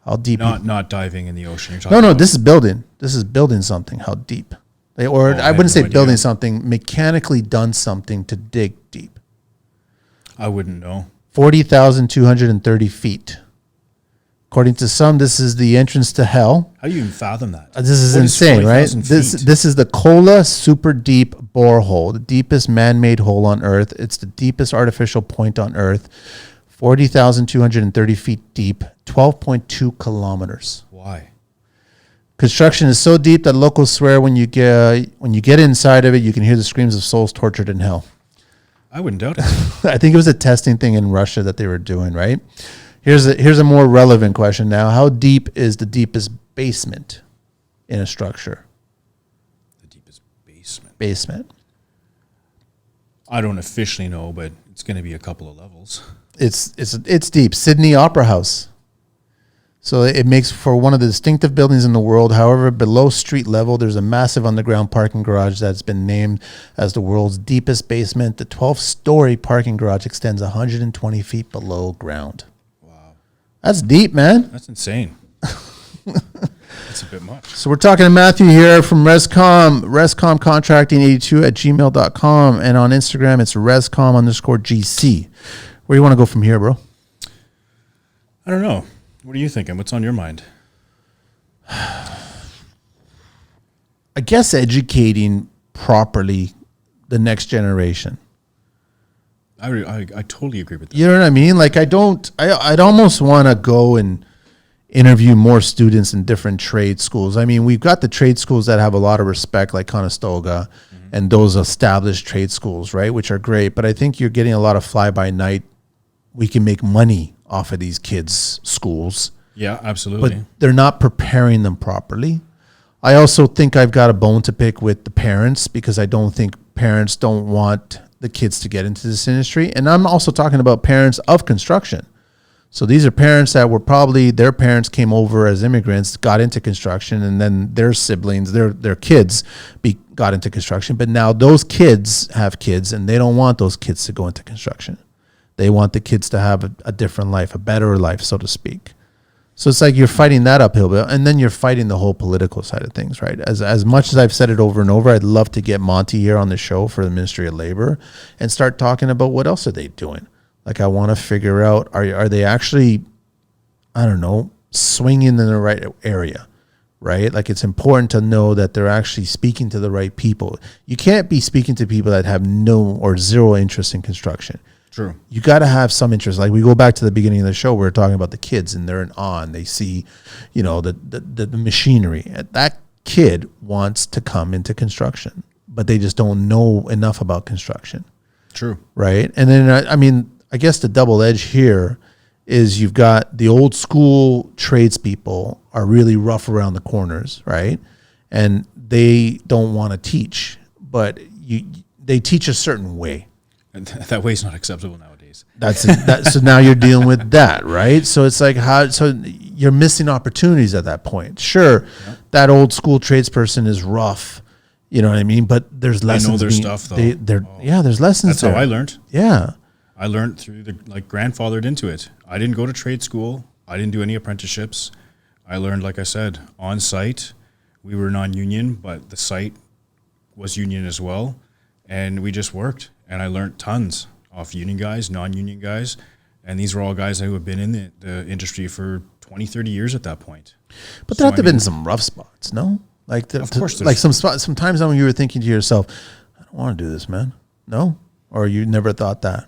How deep? Not diving in the ocean. You're talking No, about. this is building. This is building something. How deep? I wouldn't say building something, mechanically done something to dig deep. I wouldn't know. 40,230 feet. According to some, this is the entrance to hell. How do you even fathom that? This is What insane, right? 40,000 feet? This is the Kola Super Deep Borehole, the deepest man-made hole on Earth. It's the deepest artificial point on Earth. 40,230 feet deep, 12.2 kilometers. Why? Construction is so deep that locals swear when you get inside of it, you can hear the screams of souls tortured in hell. I wouldn't doubt it. I think it was a testing thing in Russia that they were doing, right? Here's a more relevant question now. How deep is the deepest basement in a structure? The deepest basement. Basement. I don't officially know, but it's going to be a couple of levels. It's deep. Sydney Opera House. So it makes for one of the distinctive buildings in the world. However, below street level, there's a massive underground parking garage that's been named as the world's deepest basement. The 12-story parking garage extends 120 feet below ground. Wow. That's deep, man. That's insane. That's a bit much. So we're talking to Matthew here from ResCom Contracting 82@gmail.com. And on Instagram, it's ResCom_GC. Where do you want to go from here, bro? I don't know. What are you thinking? What's on your mind? I guess educating properly the next generation. I totally agree with that. You know what I mean? Like I'd almost want to go and interview more students in different trade schools. I mean, we've got the trade schools that have a lot of respect, like Conestoga, and those established trade schools, right? Which are great. But I think you're getting a lot of fly-by-night. We can make money off of these kids' schools. Yeah, absolutely. But they're not preparing them properly. I also think I've got a bone to pick with the parents because I don't think parents don't want the kids to get into this industry. And I'm also talking about parents of construction. So these are parents that were probably, their parents came over as immigrants, got into construction, and then their siblings, their kids got into construction. But now those kids have kids, and they don't want those kids to go into construction. They want the kids to have a different life, a better life, so to speak. So it's like you're fighting that uphill, and then you're fighting the whole political side of things, right? As much as I've said it over and over, I'd love to get Monty here on the show for the Ministry of Labor and start talking about what else are they doing. Like I want to figure out, are they actually, I don't know, swinging in the right area, right? Like it's important to know that they're actually speaking to the right people. You can't be speaking to people that have no or zero interest in construction. True. You got to have some interest. Like we go back to the beginning of the show, we were talking about the kids and they're in awe and they see, you know, the machinery. That kid wants to come into construction, but they just don't know enough about construction. True. Right. And then, I mean, I guess the double edge here is you've got the old school tradespeople are really rough around the corners, right? And they don't want to teach, but they teach a certain way. And that way is not acceptable nowadays. So now you're dealing with that, right? So it's like so you're missing opportunities at that point. Sure, that old school tradesperson is rough, you know what I mean? But there's lessons. I know their stuff though. There's lessons. That's how I learned. Yeah. I learned through grandfathered into it. I didn't go to trade school. I didn't do any apprenticeships. I learned, like I said, on site. We were non-union, but the site was union as well. And we just worked. And I learned tons off union guys, non-union guys. And these were all guys who have been in the industry for 20, 30 years at that point. But there have to have been some rough spots, no? Of course. Like some spots, sometimes when you were thinking to yourself, I don't want to do this, man. No? Or you never thought that?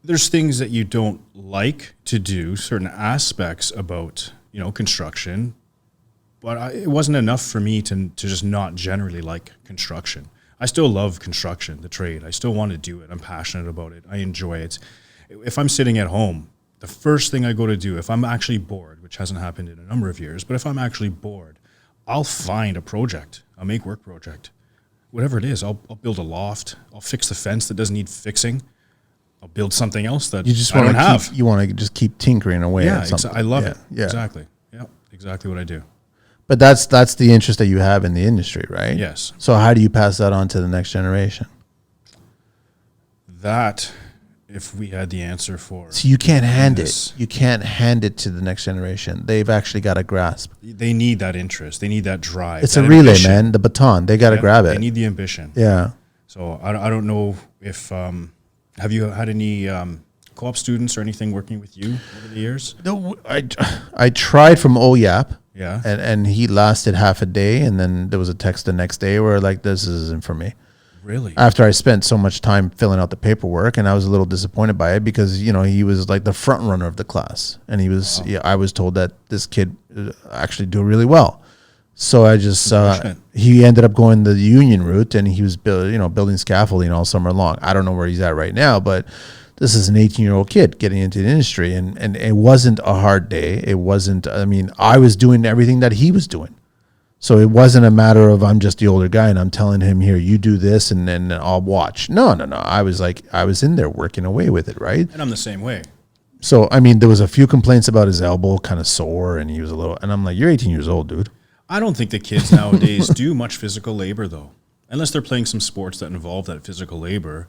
There's things that you don't like to do, certain aspects about, construction. But it wasn't enough for me to just not generally like construction. I still love construction, the trade. I still want to do it. I'm passionate about it. I enjoy it. If I'm sitting at home, the first thing I go to do, if I'm actually bored, which hasn't happened in a number of years, but if I'm actually bored, I'll find a project, a make work project, whatever it is. I'll build a loft. I'll fix the fence that doesn't need fixing. I'll build something else that you just I don't have. You want to just keep tinkering away. Yeah, at something. I love it. Yeah. Exactly. Yeah, exactly what I do. But that's the interest that you have in the industry, right? Yes. So how do you pass that on to the next generation? That, if we had the answer for. So you can't hand it. You can't hand it to the next generation. They've actually got to grasp. They need that interest. They need that drive. It's a relay, ambition. Man. The baton. They got to grab it. They need the ambition. Yeah. So I don't know if have you had any co-op students or anything working with you over the years? No, I tried from OYAP. Yeah. And he lasted half a day, and then there was a text the next day where like, this isn't for me. Really? After I spent so much time filling out the paperwork, and I was a little disappointed by it because, he was like the front runner of the class. And he was, I was told that this kid actually do really well. So I just, he ended up going the union route, and he was building scaffolding all summer long. I don't know where he's at right now, but this is an 18-year-old kid getting into the industry, and it wasn't a hard day. It wasn't, I was doing everything that he was doing. So it wasn't a matter of I'm just the older guy and I'm telling him, here, you do this and then I'll watch. No. I was in there working away with it, right? And I'm the same way. So, there was a few complaints about his elbow kind of sore, and he was and I'm like, you're 18 years old, dude. I don't think the kids nowadays do much physical labor, though. Unless they're playing some sports that involve that physical labor.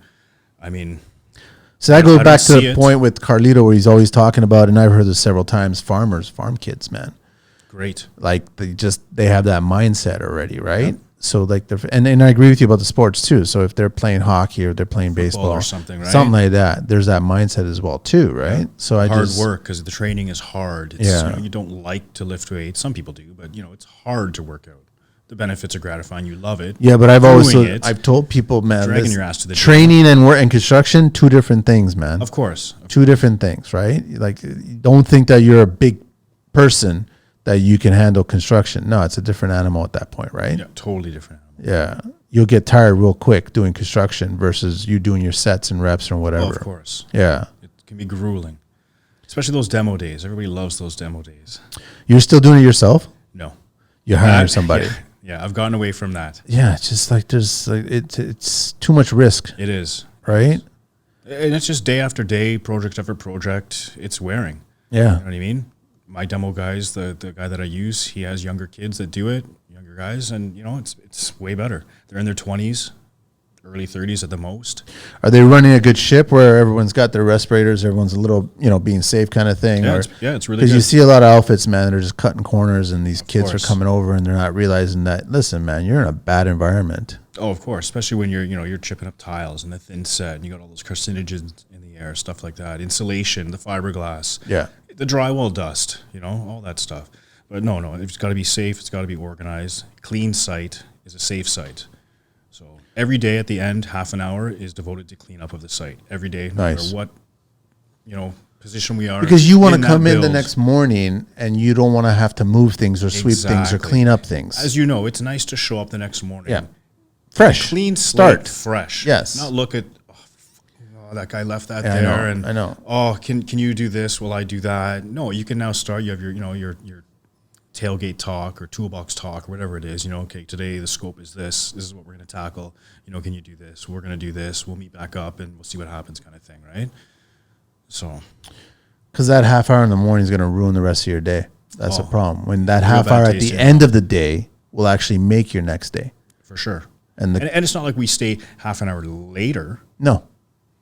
So that goes back to the point with Carlito where he's always talking about, and I've heard this several times, farm kids, man. Great. Like they have that mindset already, right? Yep. So like and I agree with you about the sports too. So if they're playing hockey or they're playing baseball or something, right? Something like that, there's that mindset as well too, right? Yeah. So hard work because the training is hard. It's, you don't like to lift weights. Some people do, but it's hard to work out. The benefits are gratifying. You love it. Yeah, but I've told people, man, dragging your ass to the training and work and construction, two different things, man. Of course. Two different things, right? Like, don't think that you're a big person that you can handle construction. No, it's a different animal at that point, right? Yeah, totally different animal. Yeah. You'll get tired real quick doing construction versus you doing your sets and reps or whatever. Oh, of course. Yeah. It can be grueling. Especially those demo days. Everybody loves those demo days. You're still doing it yourself? No. You hire somebody. Yeah, I've gotten away from that. Yeah, it's just like it's too much risk. It is. Right? And it's just day after day, project after project. It's wearing. Yeah. You know what I mean? My demo guys, the guy that I use, he has younger kids that do it, younger guys, and it's way better. They're in their 20s, early 30s at the most. Are they running a good ship where everyone's got their respirators, everyone's a little, being safe kind of thing? Yeah, it's really good. Because you see a lot of outfits, man, they're just cutting corners, and these kids are coming over and they're not realizing that, listen, man, you're in a bad environment. Oh, of course, especially when you're chipping up tiles and the thin set, and you got all those carcinogens in the air, stuff like that. Insulation, the fiberglass. Yeah. The drywall dust, all that stuff. But no, it's got to be safe. It's got to be organized. Clean site is a safe site. So every day at the end, half an hour is devoted to cleanup of the site. Every day, no matter what, position we are. Because you want to that come in the build. next morning and you don't want to have to move things or sweep things or Exactly. clean up things. As you know, it's nice to show up the next morning. Yeah. Fresh. Clean Start. slate, fresh. Yes. Not look at, oh, that guy left that Yeah, there. I know. Oh, can you do this? Will I do that? No, you can now start. You have your tailgate talk or toolbox talk or whatever it is. Okay, today the scope is this. This is what we're going to tackle. Can you do this? We're going to do this. We'll meet back up and we'll see what happens, kind of thing, right? So, Because that half hour in the morning is going to ruin the rest of your day. That's a problem. When that Real half bad hour at taste the in your end of the day will actually make your next day. for sure. And And it's not like we stay half an hour later. no,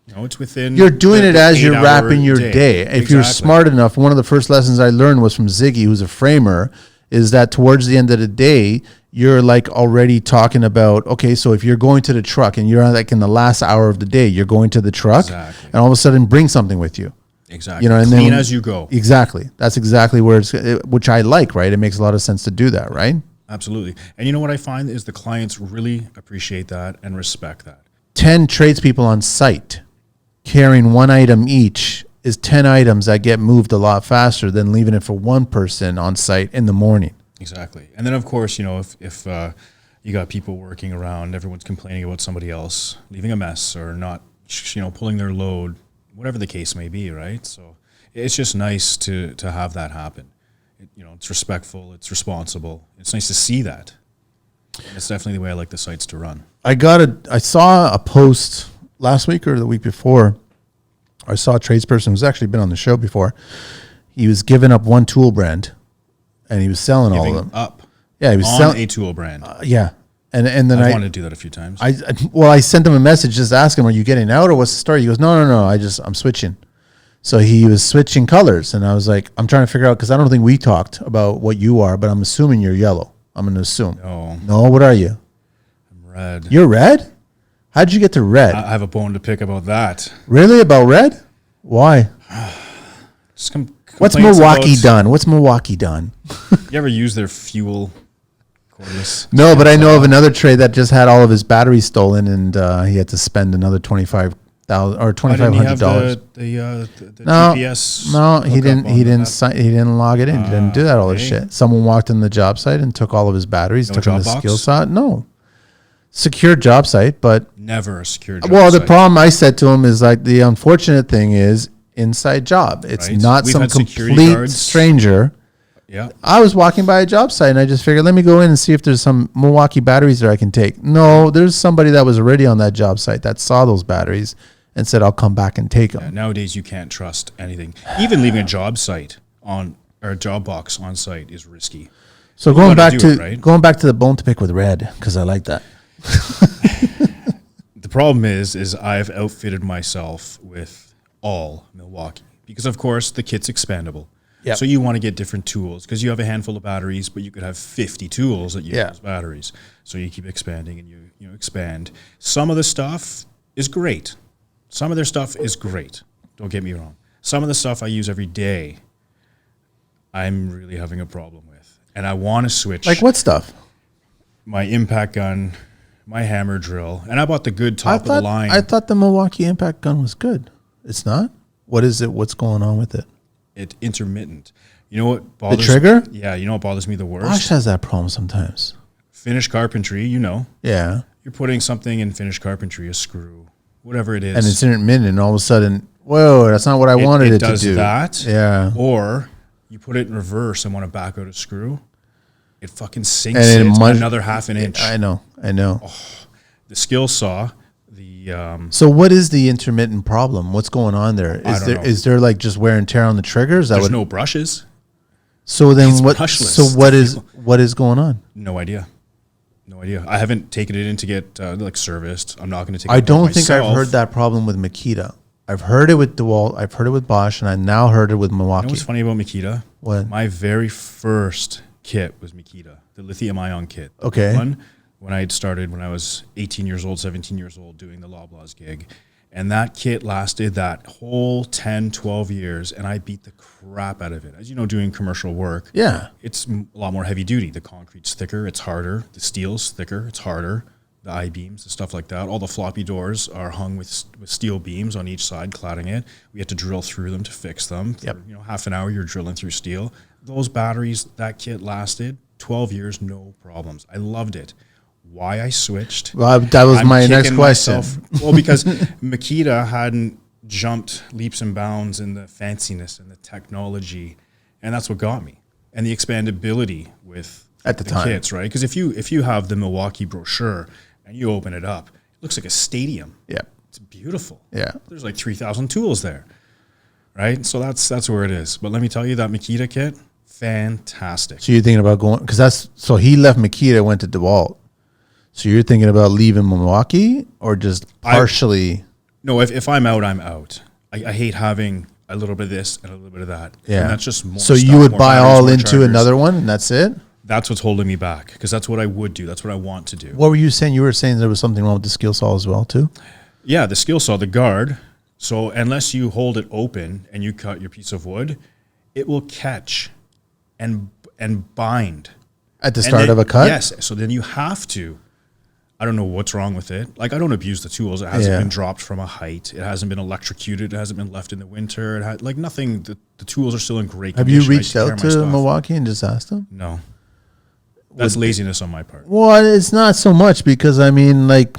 It's within. you're doing the it as you're 8-hour wrapping your day. If you're Exactly. smart enough, one of the first lessons I learned was from Ziggy, who's a framer, is that towards the end of the day, you're like already talking about, okay, so if you're going to the truck and you're like in the last hour of the day, you're going to the truck Exactly. and all of a sudden bring something with you. Exactly. And Clean then as you go. Exactly. That's exactly where which I like, right? It makes a lot of sense to do that, right? Absolutely. And you know what I find is the clients really appreciate that and respect that. 10 tradespeople on site carrying one item each is 10 items that get moved a lot faster than leaving it for one person on site in the morning. Exactly. And then, of course, if you got people working around, everyone's complaining about somebody else leaving a mess or not, pulling their load, whatever the case may be, right? So it's just nice to have that happen. It's respectful, it's responsible. It's nice to see that. And it's definitely the way I like the sites to run. I saw a post last week or the week before. I saw a tradesperson who's actually been on the show before. He was giving up one tool brand and he was selling all of Giving them. up Yeah, he was on selling a tool brand. yeah. And then I wanted to do that a few times. I sent him a message just asking him, are you getting out or what's the story? He goes, no, I'm switching. So he was switching colors, and I was like, I'm trying to figure out, because I don't think we talked about what you are, but I'm assuming you're yellow. I'm going to assume. No, what are you? I'm red. You're red? How'd you get to red? I have a bone to pick about that. Really? About red? Why? Just What's complaints Milwaukee about- done? What's Milwaukee done? You ever use their fuel cordless? No, but I know of another trade that just had all of his batteries stolen, and he had to spend another $25,000 or $2,500. The No, GPS? no, he hookup on he that? didn't log it in. He didn't do that all this okay. shit. Someone walked in the job site and took all of his batteries, No took him job the box? skill set. No, secure job site, but Never a secure job well, the site. problem I said to him is like the unfortunate thing is inside job. It's Right. not We've some had security complete guards. stranger. Yeah. I was walking by a job site and I just figured, let me go in and see if there's some Milwaukee batteries that I can take. No, there's somebody that was already on that job site that saw those batteries and said, I'll come back and take them. Yeah, nowadays you can't trust anything. Even leaving a job site or a job box on site is risky. So You going wanna back do to it, right? going back to the bone to pick with red, because I like that. The problem is I've outfitted myself with all Milwaukee because, of course, the kit's expandable. Yep. So you want to get different tools because you have a handful of batteries, but you could have 50 tools that use those batteries. So you keep expanding and you expand. Some of the stuff is great. Some of their stuff is great. Don't get me wrong. Some of the stuff I use every day, I'm really having a problem with. And I want to switch. Like what stuff? My impact gun, my hammer drill. And I bought the good top of the line. I thought the Milwaukee impact gun was good. It's not? What is it? What's going on with it? It's intermittent. You know what bothers trigger? Yeah, you know what bothers me the worst? Bosch has that problem sometimes. Finished carpentry, Yeah. You're putting something in finished carpentry, a screw, whatever it is. And it's intermittent, and all of a sudden, whoa, that's not what I wanted it to does do. that. Yeah. Or you put it in reverse and want to back out a screw. It fucking sinks And it it another half an inch. I know. The skill saw, So what is the intermittent problem? What's going on there? I don't know. Is there like just wear and tear on the triggers? there's no brushes. So then it's what? brushless. So what is going on? No idea. I haven't taken it in to get serviced. I'm not going to take it I apart don't think I've myself. heard that problem with Makita. I've heard it with DeWalt. I've heard it with Bosch, and I now heard it with You know Milwaukee. what's funny about Makita? What? My very first kit was Makita, the lithium-ion kit. The Okay. one when I had started when I was 18 years old, 17 years old, doing the Loblaws gig. And that kit lasted that whole 10, 12 years, and I beat the crap out of it. As you know, doing commercial work, Yeah. it's a lot more heavy duty. The concrete's thicker, it's harder. The steel's thicker, it's harder. the I-beams and stuff like that. All the floppy doors are hung with steel beams on each side, cladding it. We had to drill through them to fix them. For, half an hour, you're drilling through steel. Those batteries, that kit lasted 12 years, no problems. I loved it. Why I switched? Well, that was my next question. Well, because Makita hadn't jumped leaps and bounds in the fanciness and the technology, and that's what got me. And the expandability with at the time kits, right? Because if you have the Milwaukee brochure and you open it up, it looks like a stadium. Yeah, it's beautiful. Yeah, there's like 3,000 tools there, right? So that's where it is. But let me tell you, that Makita kit, fantastic. So you're thinking about going, because so he left Makita, went to DeWalt. So you're thinking about leaving Milwaukee or just partially? No, if I'm out, I'm out. I hate having a little bit of this and a little bit of that. Yeah. And that's just more So stuff, you would more buy batteries, all more into chargers. another one and that's it? That's what's holding me back, because that's what I would do. That's what I want to do. What were you saying? You were saying there was something wrong with the skill saw as well too? Yeah, the skill saw, the guard. So unless you hold it open and you cut your piece of wood, it will catch and bind. At the start of a cut? Yes. So then you have to. I don't know what's wrong with it. Like, I don't abuse the tools. It hasn't been dropped from a height. It hasn't been electrocuted. It hasn't been left in the winter. It had, like, nothing. The tools are still in great condition. Have you reached out to Milwaukee and just asked them? No. That's laziness on my part. Well, it's not so much, because, I mean, like,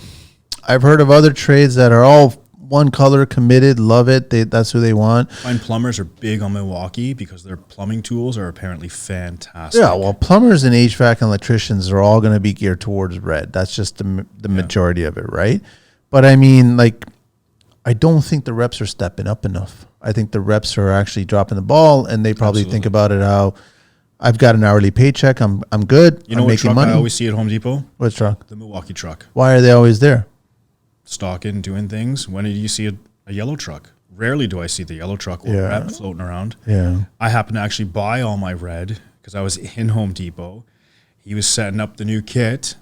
I've heard of other trades that are all one color, committed, love it. That's who they want. Find plumbers are big on Milwaukee because their plumbing tools are apparently fantastic. Yeah, well, plumbers and HVAC and electricians are all going to be geared towards red. That's just the majority of it, right? But I mean, like, I don't think the reps are stepping up enough. I think the reps are actually dropping the ball, and they probably think about it how I've got an hourly paycheck. I'm good. You know I'm what making truck money. I always see at Home Depot? What truck? The Milwaukee truck. Why are they always there? Stocking, doing things. When do you see a yellow truck? Rarely do I see the yellow truck or rep floating around. Yeah. I happened to actually buy all my red because I was in Home Depot. He was setting up the new kit.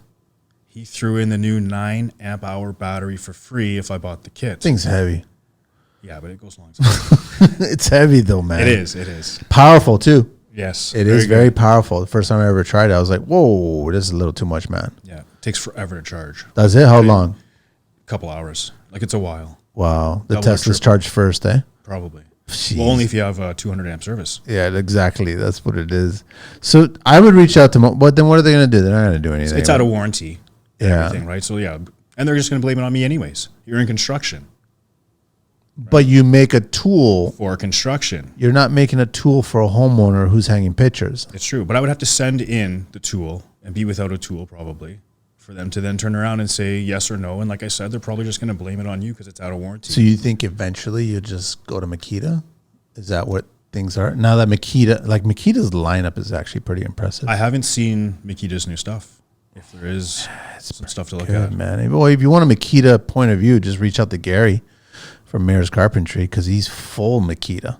He threw in the new 9 amp hour battery for free if I bought the kit. Thing's heavy. Yeah, but it goes long. It's heavy though, man. It is. Powerful too. Yes. It is very powerful. The first time I ever tried it, I was like, whoa, this is a little too much, man. Yeah. It takes forever to charge. Does it? How long? Couple hours. Like, it's a while. Wow. The Double or Tesla's triple. charged first, eh? Probably. Jeez. Well, only if you have a 200 amp service. Yeah, exactly. That's what it is. So I would reach out to them, but then what are they going to do? They're not going to do anything. It's out of warranty. Yeah. Everything, right? So, yeah. And they're just going to blame it on me anyways. You're in construction. But you make a tool. For construction. You're not making a tool for a homeowner who's hanging pictures. It's true. But I would have to send in the tool and be without a tool probably for them to then turn around and say yes or no. And like I said, they're probably just going to blame it on you because it's out of warranty. So you think eventually you just go to Makita? Is that what things are? Now that Makita's lineup is actually pretty impressive. I haven't seen Makita's new stuff. If there is some stuff to look Good, at. man. Well, if you want a Makita point of view, just reach out to Gary from Mayor's Carpentry because he's full Makita.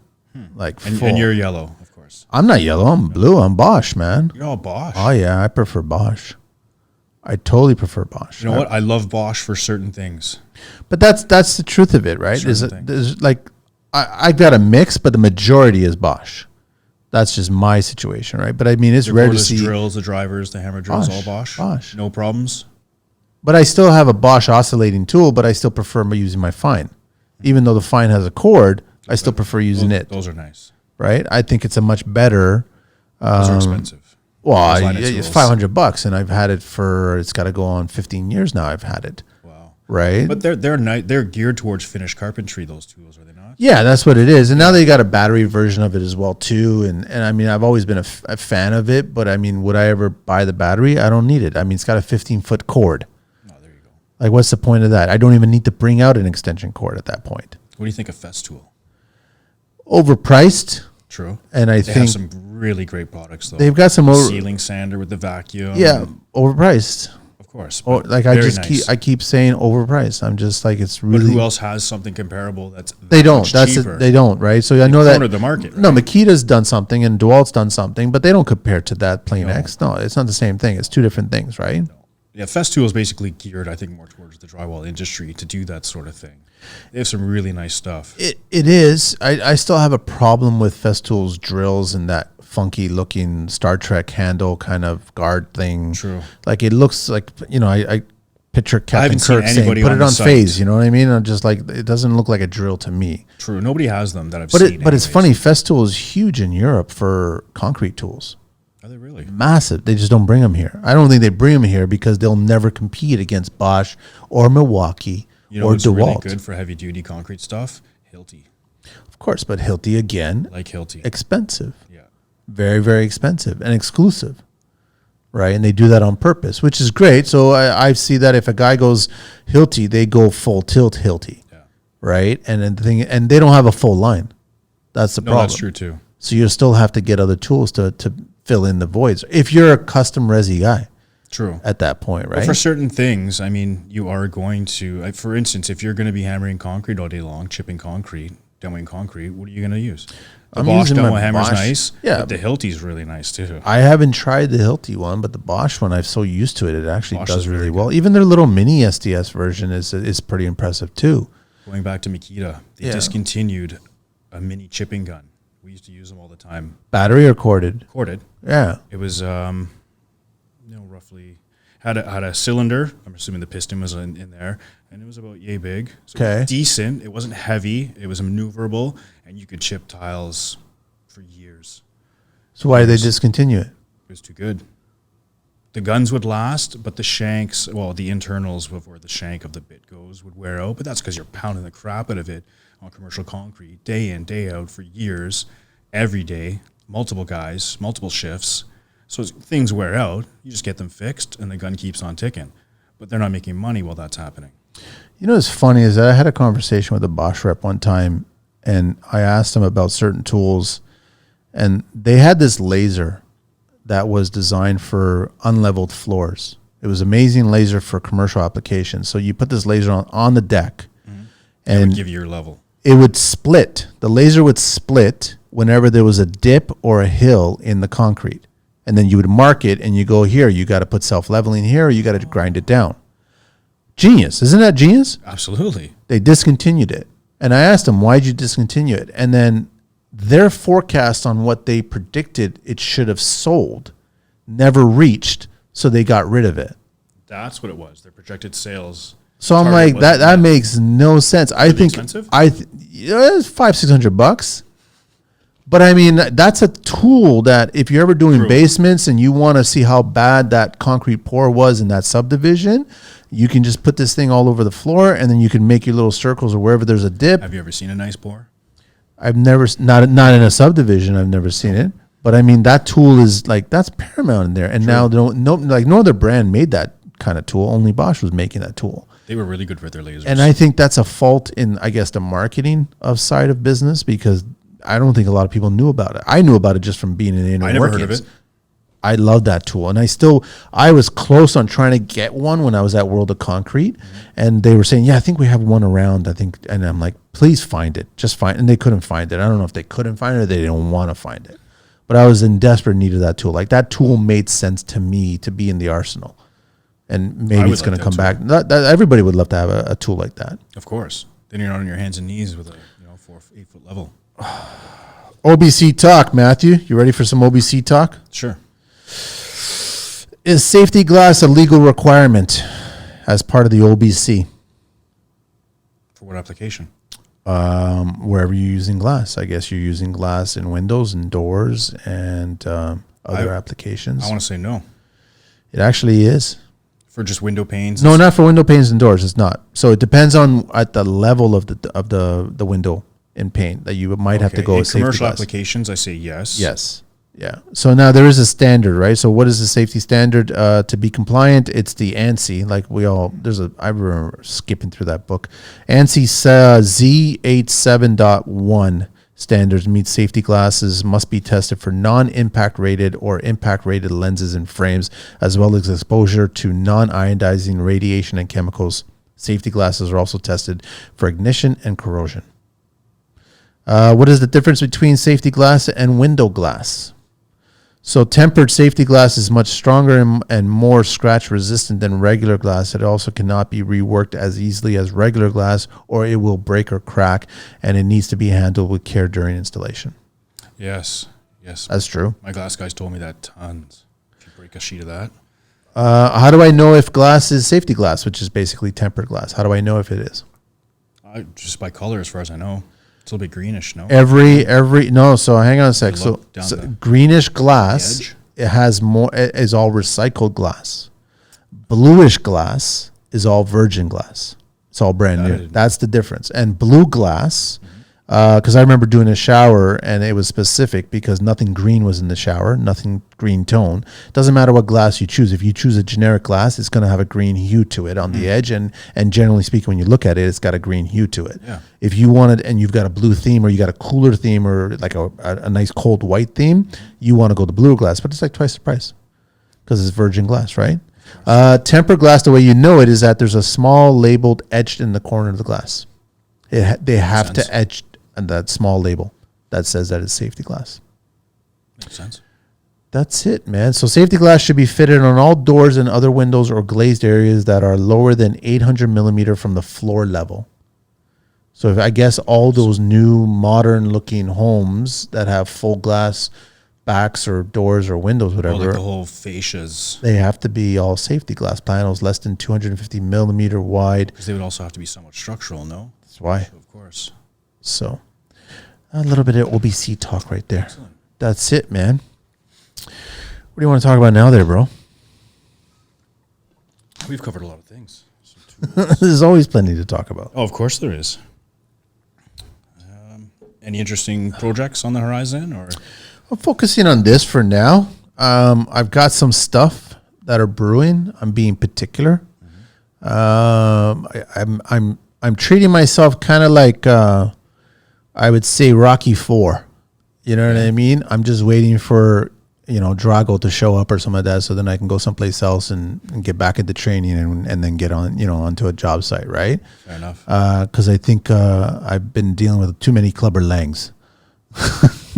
Like full. And you're yellow, of course. I'm not yellow. I'm blue. I'm Bosch, man. You're all Bosch. Oh, yeah. I prefer Bosch. I totally prefer Bosch. You know what? I love Bosch for certain things. But that's the truth of it, right? There's like I've got a mix, but the majority is Bosch. That's just my situation, right? But I mean, it's rare to see drills, the drivers, the hammer drills, all Bosch. Bosch. No problems. But I still have a Bosch oscillating tool, but I still prefer using my fine. Even though the fine has a cord, I still prefer using it. Those are nice. Right? I think it's a much better. Those are expensive. Well, it's $500, and I've had it it's got to go on 15 years now. I've had it. Wow. Right? But they're geared towards finished carpentry, those tools, are they not? Yeah, that's what it is. And now they got a battery version of it as well, too. And I mean, I've always been a fan of it, but I mean, would I ever buy the battery? I don't need it. I mean, it's got a 15-foot cord. Oh, there you go. Like, what's the point of that? I don't even need to bring out an extension cord at that point. What do you think of Festool? Overpriced. True. And they have some really great products, though. They've got some ceiling sander with the vacuum. Yeah, overpriced. Of course. Like I keep saying overpriced. I'm just like, it's really. But who else has something comparable that's they don't. Cheaper? They don't, right? So I know that cornered the market. Right? No, Makita's done something and DeWalt's done something, but they don't compare to that Plain X. No, it's not the same thing. It's two different things, right? No. Yeah, Festool is basically geared, I think, more towards the drywall industry to do that sort of thing. They have some really nice stuff. It is. I still have a problem with Festool's drills and that funky looking Star Trek handle kind of guard thing. True. Like it looks like, I picture Captain haven't seen Kirk saying, anybody put on it the on site. phase. You know what I mean? I'm just like, it doesn't look like a drill to me. True. Nobody has them that I've But seen. but it's funny. Festool is huge in Europe for concrete tools. Are they really? Massive. They just don't bring them here. I don't think they bring them here because they'll never compete against Bosch or Milwaukee You know or what's DeWalt. really good for heavy duty concrete stuff? Hilti. Of course, but Hilti again, Like Hilti. expensive. Yeah. Very, very expensive and exclusive, right? And they do that on purpose, which is great. So I see that if a guy goes Hilti, they go full tilt Hilti, Yeah. right? And then and they don't have a full line. That's the No, problem. that's true too. So you still have to get other tools to fill in the voids if you're a custom resi guy True. at that point, right? But for certain things, I mean, you are going to, for instance, if you're going to be hammering concrete all day long, chipping concrete, demoing concrete, what are you going to use? The I'm Bosch using my demo hammer's Bosch. nice, Yeah. but the Hilti's really nice too. I haven't tried the Hilti one, but the Bosch one, I'm so used to it. It actually Bosch does is really very well. Even their little mini SDS version is pretty impressive too. Going back to Makita, they Yeah. discontinued a mini chipping gun. We used to use them all the time. Battery or corded? Corded. Yeah. It was, roughly had a cylinder. I'm assuming the piston was in there, and it was about yay big. So it Okay. was decent. It wasn't heavy. It was maneuverable, and you could chip tiles for years. So why did they discontinue it? It was too good. The guns would last, but the shanks, well, the internals of where the shank of the bit goes would wear out. But that's because you're pounding the crap out of it on commercial concrete day in, day out for years, every day, multiple guys, multiple shifts. So as things wear out, you just get them fixed and the gun keeps on ticking. But they're not making money while that's happening. You know what's funny is that I had a conversation with a Bosch rep one time, and I asked him about certain tools, and they had this laser that was designed for unleveled floors. It was amazing laser for commercial applications. So you put this laser on the deck, It and would give you your level. it would split. The laser would split whenever there was a dip or a hill in the concrete. And then you would mark it and you go, here, you got to put self-leveling here, or you got to grind it down. Genius. Isn't that genius? Absolutely. They discontinued it. And I asked them, why'd you discontinue it? And then their forecast on what they predicted it should have sold never reached, so they got rid of it. That's what it was. Their projected sales. So I'm target like, wasn't that makes no sense. I think expensive? It's $500-600. But I mean, that's a tool that if you're ever doing True. basements and you want to see how bad that concrete pour was in that subdivision, you can just put this thing all over the floor, and then you can make your little circles or wherever there's a dip. Have you ever seen a nice bore? I've never, not in a subdivision, I've never seen it. But I mean, that tool is like, that's paramount in there. And now no other brand made that kind of tool. Only Bosch was making that tool. They were really good with their lasers. And I think that's a fault in, I guess, the marketing of side of business, because I don't think a lot of people knew about it. I knew about it just from being in the inner I never heard workings. of it. I love that tool. And I was close on trying to get one when I was at World of Concrete. And they were saying, yeah, I think we have one around. I think, and I'm like, please find it. Just find it. And they couldn't find it. I don't know if they couldn't find it or they didn't want to find it. But I was in desperate need of that tool. Like, that tool made sense to me to be in the arsenal. And maybe would it's going to like come that back. Everybody would love to have a tool like that. Of course. Then you're not on your hands and knees with a 8 foot level. OBC talk, Matthew. You ready for some OBC talk? Sure. Is safety glass a legal requirement as part of the OBC? For what application? Wherever you're using glass. I guess you're using glass in windows and doors and other applications. I want to say no. It actually is. For just window panes? No, not for window panes and doors. It's not. So it depends on at the level of the window and pane that you might have to go In with safety commercial glass. applications, I say yes. Yes. Yeah. So now there is a standard, right? So what is the safety standard to be compliant? It's the ANSI. Like I remember skipping through that book. ANSI Z87.1 standards meet safety glasses must be tested for non-impact rated or impact rated lenses and frames, as well as exposure to non-ionizing radiation and chemicals. Safety glasses are also tested for ignition and corrosion. What is the difference between safety glass and window glass? So tempered safety glass is much stronger and more scratch resistant than regular glass. It also cannot be reworked as easily as regular glass, or it will break or crack, and it needs to be handled with care during installation. Yes. That's true. My glass guys told me that tons. If you break a sheet of that. How do I know if glass is safety glass, which is basically tempered glass? How do I know if it is? Just by color, as far as I know. It's a little bit greenish, no? So hang on a sec. So greenish glass, it has more, is all recycled glass. Bluish glass is all virgin glass. It's all brand new. That's the difference. And blue glass, because I remember doing a shower and it was specific because nothing green was in the shower, nothing green tone. Doesn't matter what glass you choose. If you choose a generic glass, it's going to have a green hue to it on the edge. And generally speaking, when you look at it, it's got a green hue to it. Yeah. If you wanted, and you've got a blue theme or you got a cooler theme or like a nice cold white theme, you want to go the blue glass, but it's like twice the price because it's virgin glass, right? Tempered glass, the way you know it is that there's a small label etched in the corner of the glass. They have to etch that small label that says that it's safety glass. Makes sense. That's it, man. So safety glass should be fitted on all doors and other windows or glazed areas that are lower than 800 millimeter from the floor level. So if, I guess all those new modern looking homes that have full glass backs or doors or windows, whatever, like the whole fascias, they have to be all safety glass panels less than 250 millimeter wide. Because they would also have to be somewhat structural, no? That's why. So, of course. So a little bit of OBC talk right there. Excellent. That's it, man. What do you want to talk about now there, bro? We've covered a lot of things. There's always plenty to talk about. Oh, of course there is. Any interesting projects on the horizon, or? I'm focusing on this for now. I've got some stuff that are brewing. I'm being particular. I'm treating myself kind of like I would say Rocky IV. You know what I mean? I'm just waiting for Drago to show up or something like that, so then I can go someplace else and get back into training and then get on onto a job site, right? Fair enough. Because I think I've been dealing with too many Clubber Langs.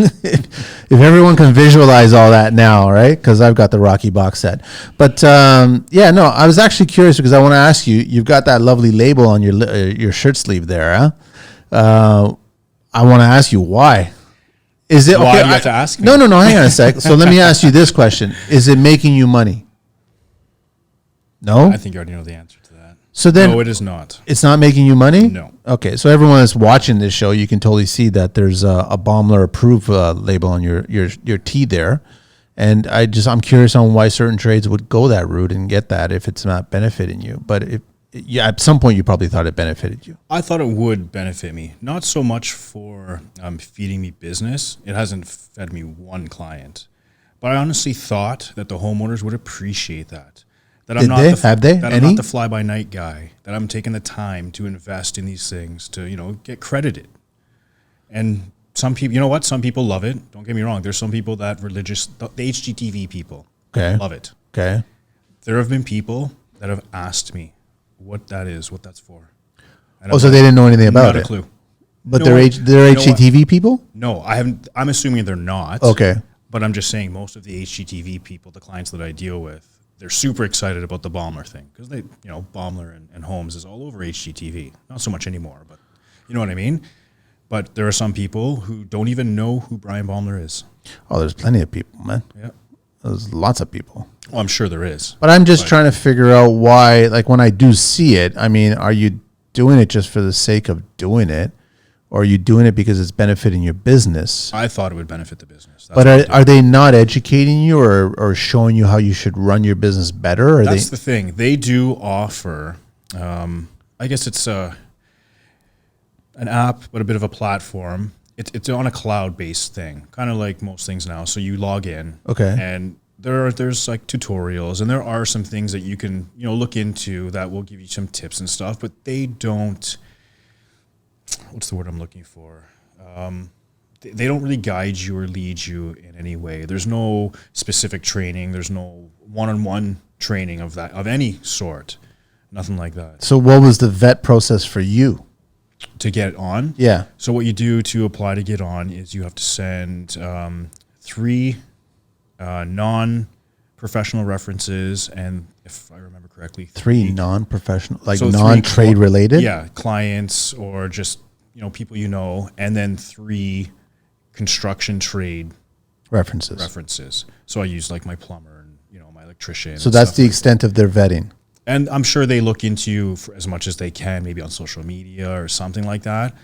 If everyone can visualize all that now, right? Because I've got the Rocky box set. But I was actually curious because I want to ask you. You've got that lovely label on your shirt sleeve there, huh? I want to ask you why. Is it why okay? You have to ask me? No. Hang on a sec. So let me ask you this question: is it making you money? No. I think you already know the answer to that. So then, no, it is not. It's not making you money? No. Okay, so everyone that's watching this show, you can totally see that there's a Baeumler Approved label on your tee there, and I'm curious on why certain trades would go that route and get that if it's not benefiting you. But at some point you probably thought it benefited you. I thought it would benefit me, not so much for feeding me business. It hasn't fed me one client, but I honestly thought that the homeowners would appreciate that. That I'm not I'm not the fly-by-night guy. That I'm taking the time to invest in these things to get credited. And some people, you know what? Some people love it. Don't get me wrong. There's some people that the HGTV people love it. Okay. There have been people that have asked me what that is, what that's for. And so they didn't know anything about it. Not a clue. But they're HGTV people? No, I haven't. I'm assuming they're not. Okay. But I'm just saying most of the HGTV people, the clients that I deal with, they're super excited about the Baeumler thing because they, Baeumler and Homes is all over HGTV. Not so much anymore, but you know what I mean? But there are some people who don't even know who Brian Baeumler is. Oh, there's plenty of people, man. Yeah. There's lots of people. Well, I'm sure there is. But I'm just trying to figure out why, like when I do see it, I mean, are you doing it just for the sake of doing it? Or are you doing it because it's benefiting your business? I thought it would benefit the business. But are they not educating you or showing you how you should run your business better? That's the thing. They do offer, I guess it's an app, but a bit of a platform. It's on a cloud-based thing, kind of like most things now. So you log in. Okay. And there's like tutorials, and there are some things that you can look into that will give you some tips and stuff, but they don't. What's the word I'm looking for? They don't really guide you or lead you in any way. There's no specific training. There's no one-on-one training of any sort. Nothing like that. So what was the vet process for you? To get on? Yeah. So what you do to apply to get on is you have to send 3 non-professional references, and if I remember correctly, 3 non-professional, like so non-trade related? Yeah, clients or just people and then 3 construction trade references. So I use like my plumber and my electrician. So that's the extent of their vetting. And I'm sure they look into you for as much as they can, maybe on social media or something like that.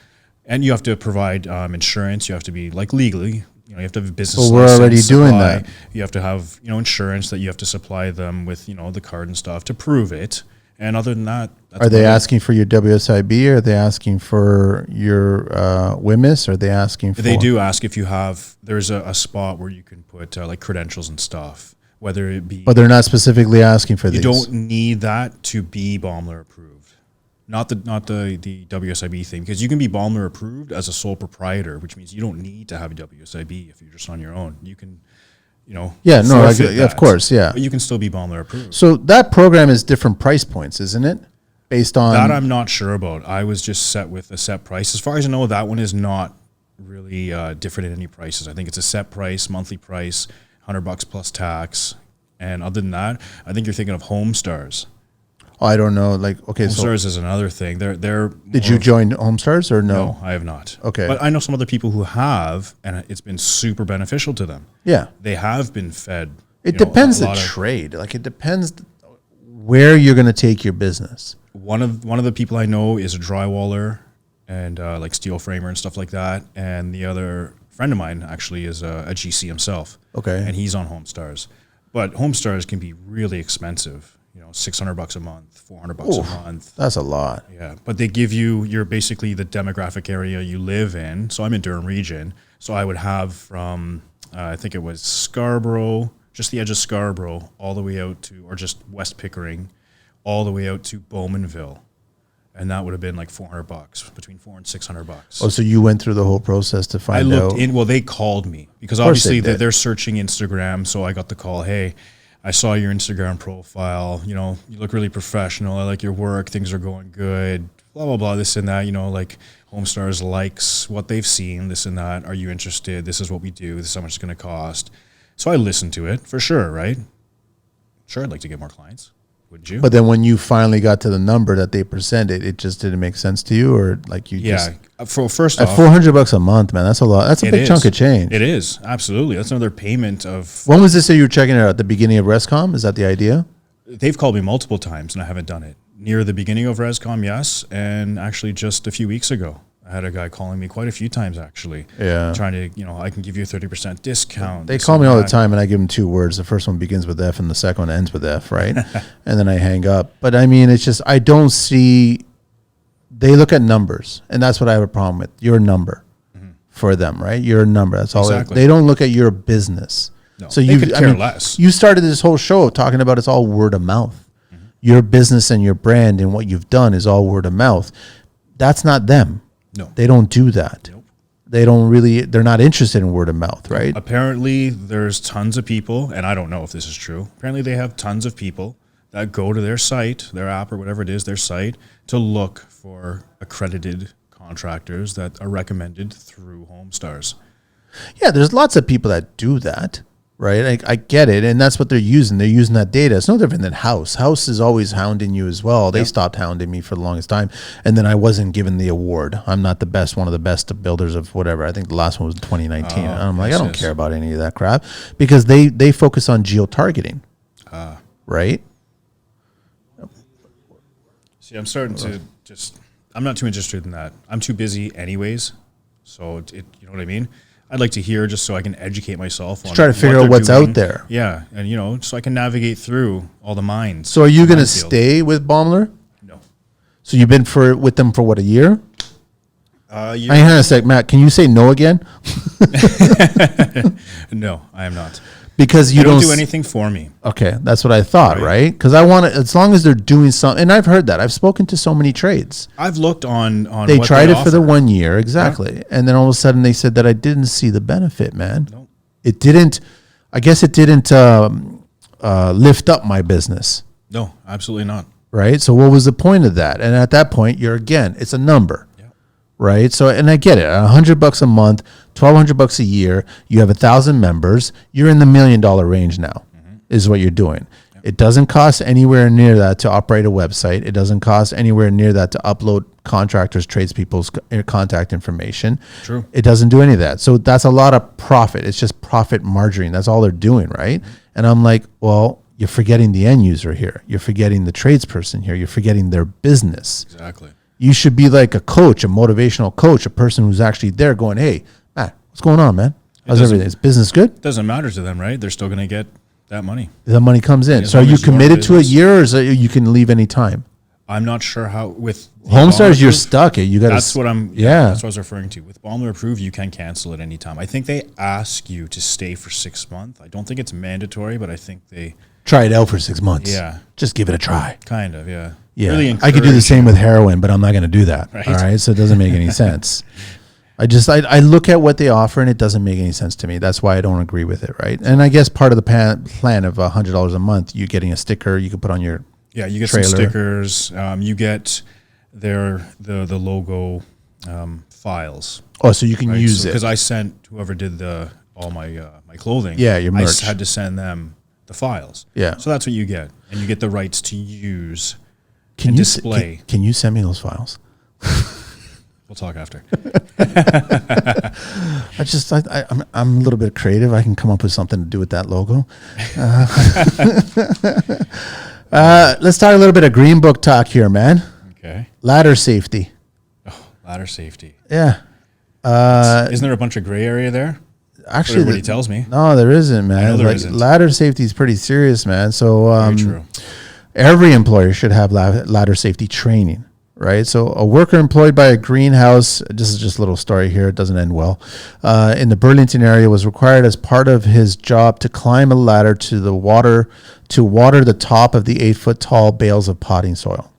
And you have to provide insurance. You have to be like legally, you have to have a business. Well, we're already doing that. You have to have, insurance that you have to supply them with, the card and stuff to prove it. And other than that, are they asking for your WSIB? Are they asking for your WMIS? Are they asking for? They do ask if you have. There's a spot where you can put like credentials and stuff, whether it be. But they're not specifically asking for these. You don't need that to be Baeumler approved. Not the WSIB thing, because you can be Baeumler approved as a sole proprietor, which means you don't need to have a WSIB if you're just on your own. You can, of course, yeah. But you can still be Baeumler approved. So that program is different price points, isn't it? Based on that, I'm not sure about. I was just set with a set price. As far as I know, that one is not really different in any prices. I think it's a set price, monthly price, $100 plus tax. And other than that, I think you're thinking of HomeStars. I don't know. Like, okay, HomeStars is another thing. They're Did you join HomeStars or no? No, I have not. Okay. But I know some other people who have, and it's been super beneficial to them. Yeah. They have been fed. It depends the trade. Like, it depends where you're going to take your business. One of the people I know is a drywaller and like steel framer and stuff like that. And the other friend of mine actually is a GC himself. Okay. And he's on HomeStars. But HomeStars can be really expensive. $600 a month, $400 a month. That's a lot. Yeah, but they give you're basically the demographic area you live in. So I'm in Durham region. So I would have from, I think it was Scarborough, just the edge of Scarborough, all the way out to, or just West Pickering, all the way out to Bowmanville. And that would have been like $400, between $400 and $600. Oh, so you went through the whole process to find out? I looked well, they called me because obviously they're searching Instagram. So I got the call, hey, I saw your Instagram profile, you look really professional. I like your work. Things are going good, blah, blah, blah, this and that, like HomeStars likes what they've seen, this and that. Are you interested? This is what we do. This is how much it's going to cost. So I listened to it for sure, right? Sure, I'd like to get more clients. Wouldn't you? But then when you finally got to the number that they presented, it just didn't make sense to you, or like you just... First off, $400 a month, man, that's a lot. That's a big chunk of change. It is, absolutely. That's another payment of... When was this that you were checking it out? At the beginning of ResCom? Is that the idea? They've called me multiple times and I haven't done it. Near the beginning of ResCom, yes, and actually just a few weeks ago, I had a guy calling me quite a few times, actually. Yeah. Trying to, I can give you a 30% discount. They call me all the time, and I give them 2 words. The first one begins with F, and the second one ends with F, right? And then I hang up. But, I mean, it's just, I don't see, they look at numbers, and that's what I have a problem with. You're a number for them, right? You're a number. That's all. Exactly. They don't look at your business. No, so they could care less. You started this whole show talking about it's all word of mouth. Your business and your brand and what you've done is all word of mouth. That's not them. No. They don't do that. Nope. They're not interested in word of mouth, right? Apparently there's tons of people, and I don't know if this is true. Apparently they have tons of people that go to their site, their app or whatever it is, their site, to look for accredited contractors that are recommended through HomeStars. Yeah, there's lots of people that do that, right? I get it, and that's what they're using. They're using that data. It's no different than House. House is always hounding you as well. They stopped hounding me for the longest time, and then I wasn't given the award. I'm not the best, one of the best builders of whatever. I think the last one was 2019. And I'm like, I don't care about any of that crap because they focus on geo-targeting, right? See, I'm starting to I'm not too interested in that. I'm too busy anyways, so you know what I mean? I'd like to hear just so I can educate myself. Try to figure out what's out there. Yeah, and so I can navigate through all the mines. So are you going to stay with Baeumler? No. So you've been with them for what, a year? Hang on a sec, Matt. Can you say no again? No, I am not. Because you don't do anything for me. Okay, that's what I thought, right? Because I want to, as long as they're doing something, and I've heard that. I've spoken to so many trades. I've looked on they what tried they it offer. for the 1 year, exactly. Yeah. And then all of a sudden they said that I didn't see the benefit, man. Nope. It didn't, I guess it didn't lift up my business. No, absolutely not. Right? So what was the point of that? And at that point, it's a number. Right. So, and I get it. $100 a month, $1,200 a year. You have 1,000 members. You're in the $1 million range now, is what you're doing. Yep. It doesn't cost anywhere near that to operate a website. It doesn't cost anywhere near that to upload contractors, tradespeople's contact information. True. It doesn't do any of that. So that's a lot of profit. It's just profit margarine. That's all they're doing, right? And I'm like, well, You're forgetting the end user here. You're forgetting the tradesperson here. You're forgetting their business. Exactly. You should be like a coach, a motivational coach, a person who's actually there going, hey, Matt, what's going on, man? How's everything? Is business good? It doesn't matter to them, right? They're still going to get that money. The money comes in. So are you committed to a year, or is it you can leave any time? I'm not sure how with Homestars, you're stuck. You got. That's what I'm. Yeah, that's what I was referring to. With Baeumler Approved, you can cancel at any time. I think they ask you to stay for 6 months. I don't think it's mandatory, but I think they try it out for 6 months. Yeah, just give it a try. Kind of. Yeah. Yeah. Really I could do the same with heroin, but I'm not going to do that. Right. All right. So it doesn't make any sense. I look at what they offer and it doesn't make any sense to me. That's why I don't agree with it. Right. And I guess part of the plan of $100 a month, you getting a sticker you can put on your you get trailer. some stickers. You get the logo files. Oh, so you can use it. Because I sent whoever did all my my clothing. Yeah, your merch. I had to send them the files. Yeah. So that's what you get, and you get the rights to use and display. Can you send me those files? We'll talk after. I'm a little bit creative. I can come up with something to do with that logo. Let's talk a little bit of Green Book talk here, man. Okay. Ladder safety. Oh, ladder safety. Yeah. Isn't there a bunch of gray area there? Actually, everybody tells me. No, there isn't, man. I know there isn't. Ladder safety is pretty serious, man. So Very true. Every employer should have ladder safety training. Right. So a worker employed by a greenhouse, this is just a little story here. It doesn't end well. In the Burlington area was required as part of his job to climb a ladder to water the top of the 8-foot tall bales of potting soil.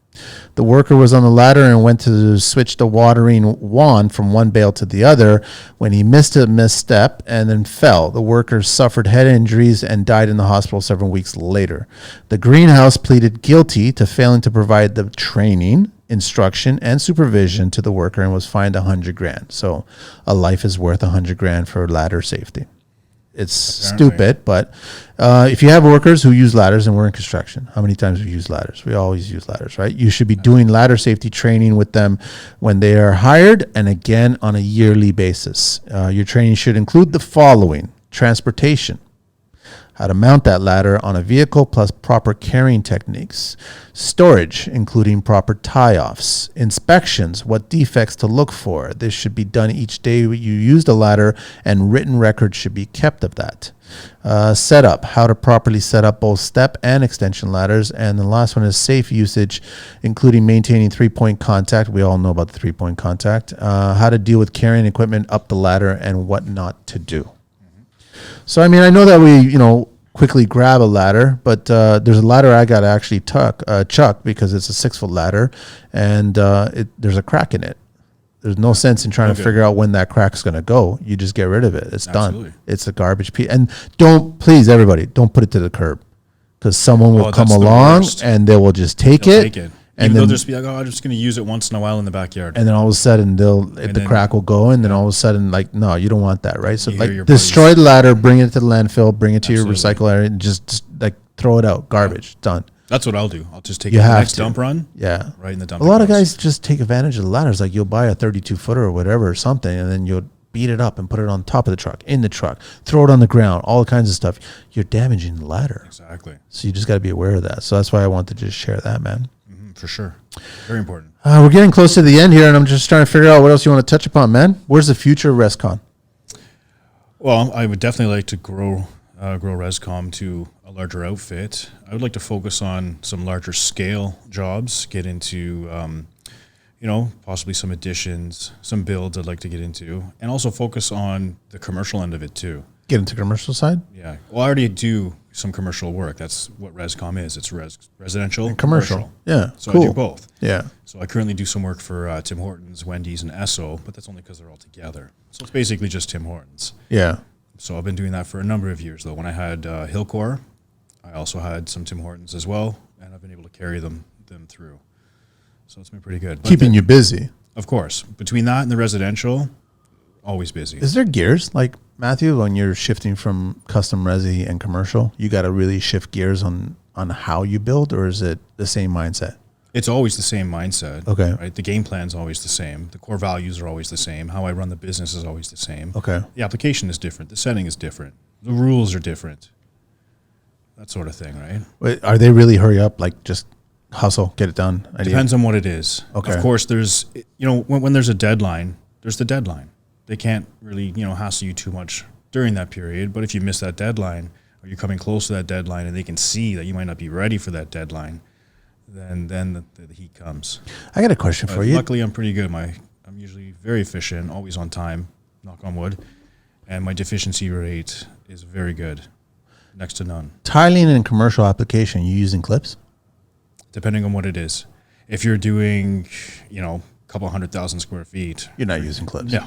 The worker was on the ladder and went to switch the watering wand from one bale to the other when he missed a misstep and then fell. The worker suffered head injuries and died in the hospital 7 weeks later. The greenhouse pleaded guilty to failing to provide the training, instruction, and supervision to the worker and was fined $100,000. So a life is worth $100,000 for ladder safety. It's Apparently. stupid, but if you have workers who use ladders, and we're in construction, how many times have we used ladders? We always use ladders, right? You should be doing ladder safety training with them when they are hired and again on a yearly basis. Your training should include the following: transportation, how to mount that ladder on a vehicle plus proper carrying techniques, storage, including proper tie-offs, inspections, what defects to look for. This should be done each day you use the ladder, and written records should be kept of that. Setup, how to properly set up both step and extension ladders. And the last one is safe usage, including maintaining 3-point contact. We all know about the 3-point contact. How to deal with carrying equipment up the ladder and what not to do. So, I mean, I know that we, quickly grab a ladder, but there's a ladder I got to actually chuck because it's a 6-foot ladder, and there's a crack in it. There's no sense in trying to figure out when that crack's going to go. You just get rid of it. It's done. It's a garbage piece. And please, everybody, don't put it to the curb, because someone will come along and they will just take it. And they'll just be like, I'm just going to use it once in a while in the backyard. And then all of a sudden, the crack will go, and then all of a sudden, no, you don't want that, right? So, destroy the ladder, bring it to the landfill, bring it to your recycle area, and just throw it out. Garbage, done. That's what I'll do. I'll just take it to the next dump run. Yeah. Right in the dump. A lot of guys just take advantage of the ladders. Like, you'll buy a 32-footer or whatever or something, and then you'll beat it up and put it on top of the truck, in the truck, throw it on the ground, all kinds of stuff. You're damaging the ladder. Exactly. So you just got to be aware of that. So that's why I wanted to just share that, man. For sure. Very important. We're getting close to the end here, and I'm just trying to figure out what else you want to touch upon, man. Where's the future of ResCom? Well, I would definitely like to grow ResCom to a larger outfit. I would like to focus on some larger scale jobs, get into, possibly some additions, some builds I'd like to get into, and also focus on the commercial end of it too. Get into commercial side? Yeah. Well, I already do some commercial work. That's what ResCom is. It's residential and commercial. Yeah. So cool. I do both. Yeah. So I currently do some work for Tim Hortons, Wendy's, and Esso, but that's only because they're all together. So it's basically just Tim Hortons. Yeah. So I've been doing that for a number of years, though. When I had Hillcore, I also had some Tim Hortons as well, and I've been able to carry them through. So it's been pretty good. But keeping you busy. Of course. Between that and the residential, always busy. Is there gears? Like, Matthew, when you're shifting from custom resi and commercial, you got to really shift gears on how you build, or is it the same mindset? It's always the same mindset. Okay. Right? The game plan's always the same. The core values are always the same. How I run the business is always the same. Okay. The application is different. The setting is different. The rules are different. that sort of thing, right? Wait, are they really hurry up? Like just hustle, get it done? Depends on what it is. Okay. Of course, there's, when there's a deadline, there's the deadline. They can't really, hassle you too much during that period. But if you miss that deadline or you're coming close to that deadline and they can see that you might not be ready for that deadline, then the heat comes. I got a question for you. Luckily, I'm pretty good. I'm usually very efficient, always on time, knock on wood. And my deficiency rate is very good, next to none. Tiling in commercial application, you using clips? Depending on what it is. If you're doing, a couple 100,000 square feet. You're not using clips. No.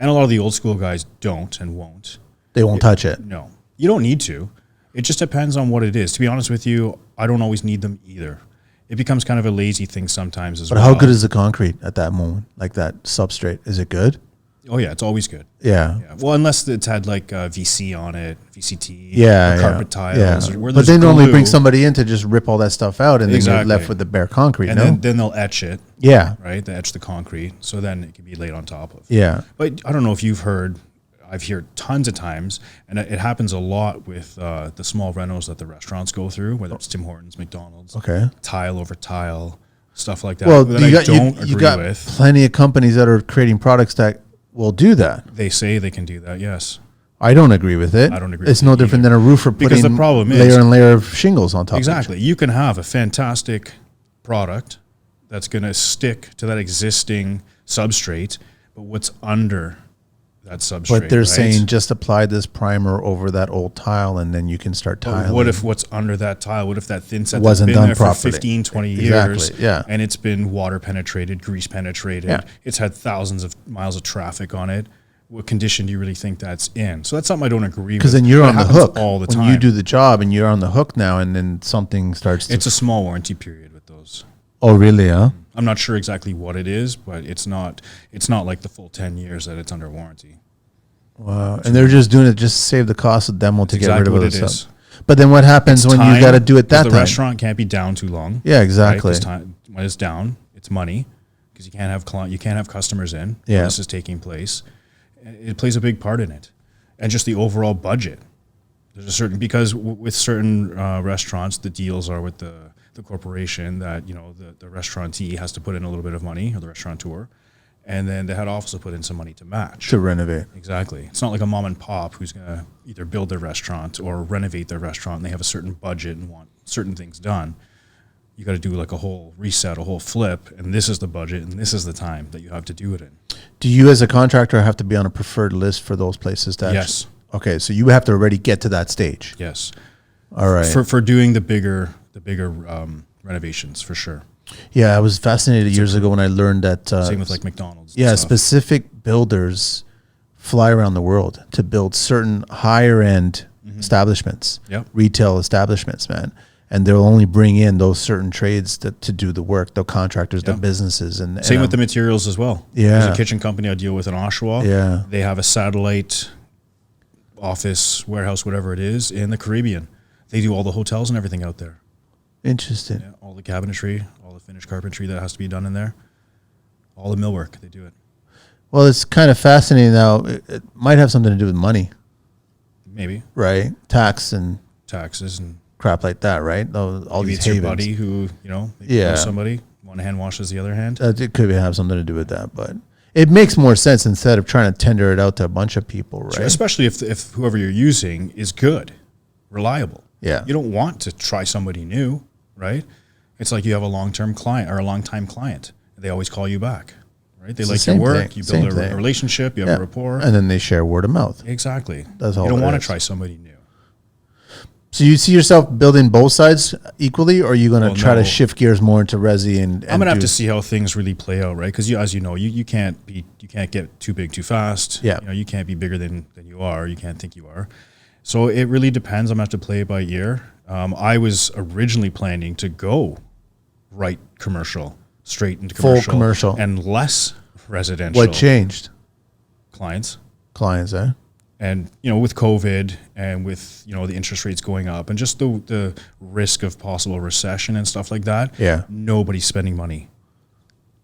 And a lot of the old school guys don't and won't. They won't touch it. No. You don't need to. It just depends on what it is. To be honest with you, I don't always need them either. It becomes kind of a lazy thing sometimes as well. But how good is the concrete at that moment? Like that substrate? Is it good? Oh, yeah. It's always good. Yeah. Well, unless it's had like VC on it, VCT, or carpet tiles. Yeah. Where But they normally bring somebody in to just rip all that stuff out and then you're left with the bare concrete, and then they'll etch it. Yeah. Right? They etch the concrete. So then it can be laid on top of. Yeah. But I don't know if you've heard, I've heard tons of times, and it happens a lot with the small renos that the restaurants go through, whether it's Tim Hortons, McDonald's, tile over tile, stuff like that. Well, that you got plenty of companies that are creating products that will do that. They say they can do that, yes. I don't agree with it. I don't agree It's with no it different either. than a roofer putting Because the problem is, layer and layer of shingles on top exactly. of it. You can have a fantastic product that's going to stick to that existing substrate, but what's under that substrate? But they're saying just apply this primer over that old tile and then you can start tiling. But what if what's under that tile, what if that thin set wasn't that's been done there properly. for 15, 20 years, Exactly, yeah. and it's been water penetrated, grease penetrated, it's had thousands of miles of traffic on it, what condition do you really think that's in? So that's something I don't agree with. Because then you're on the hook all the when time. you do the job and you're on the hook now and then something starts to... It's a small warranty period with those. Oh, really, huh? I'm not sure exactly what it is, but it's not like the full 10 years that it's under warranty. Wow. And they're just doing it just to save the cost of demo to get rid of what it. it is. But then what happens when you got to do it that time? The restaurant can't be down too long. Yeah, exactly. Right? When it's down, it's money because you can't have customers in. Yeah. This is taking place. It plays a big part in it, and just the overall budget. There's a certain with certain restaurants, the deals are with the corporation that the restaurantee has to put in a little bit of money, or the restaurateur, and then the head office will put in some money to match to renovate. Exactly. It's not like a mom and pop who's going to either build their restaurant or renovate their restaurant, and they have a certain budget and want certain things done. You got to do like a whole reset, a whole flip, and this is the budget, and this is the time that you have to do it in. Do you, as a contractor, have to be on a preferred list for those places? Yes. Okay, so you have to already get to that stage. Yes. All right. For doing the bigger renovations, for sure. Yeah, I was fascinated years ago when I learned that. Same with like McDonald's. Yeah, specific builders fly around the world to build certain higher end establishments, retail establishments, man. And they'll only bring in those certain trades to do the work, the contractors, the businesses. And same with the materials as well. Yeah. There's a kitchen company I deal with in Oshawa. Yeah. They have a satellite office, warehouse, whatever it is, in the Caribbean. They do all the hotels and everything out there. Interesting. Yeah, all the cabinetry, all the finished carpentry that has to be done in there. All the millwork, they do it. Well, it's kind of fascinating now. It might have something to do with money. Maybe. Right? Taxes and crap like that, right? All these havens. Your buddy who, knows somebody, one hand washes the other hand. It could have something to do with that, but it makes more sense instead of trying to tender it out to a bunch of people, right? Sure, especially if whoever you're using is good, reliable. Yeah. You don't want to try somebody new, right? It's like you have a long-term client or a long-time client. They always call you back, right? They like your work. You build a relationship. You have a rapport. And then they share word of mouth. Exactly. That's all. You don't want to try somebody new. So you see yourself building both sides equally, or are you going to try to shift gears more into resi? And I'm going to have to see how things really play out, right? Because as you know, you can't get too big too fast. Yeah. You can't be bigger than you are. You can't think you are. So it really depends. I'm going to have to play it by ear. I was originally planning to go straight into commercial. Full commercial. And less residential. What changed? Clients, eh? And, with COVID and with, the interest rates going up and just the risk of possible recession and stuff like that. Yeah. Nobody's spending money.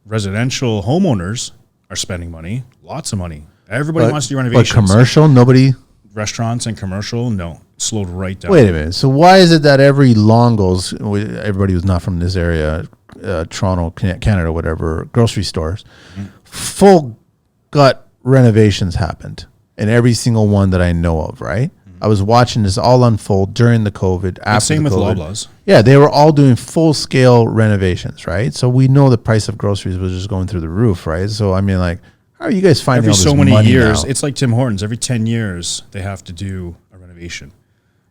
Residential homeowners are spending money, lots of money. Everybody wants to do renovations. But commercial, nobody. restaurants and commercial, no, slowed right down. Wait a minute. So why is it that every Longo's, everybody who's not from this area, Toronto, Canada, whatever, grocery stores, full gut renovations happened in every single one that I know of, right? I was watching this all unfold during the COVID, after same the with COVID. Loblaws. Yeah, they were all doing full-scale renovations, right? So we know the price of groceries was just going through the roof, right? So, I mean, like, how are you guys finding Every all this so many money years, now? it's like Tim Hortons. Every 10 years, they have to do a renovation.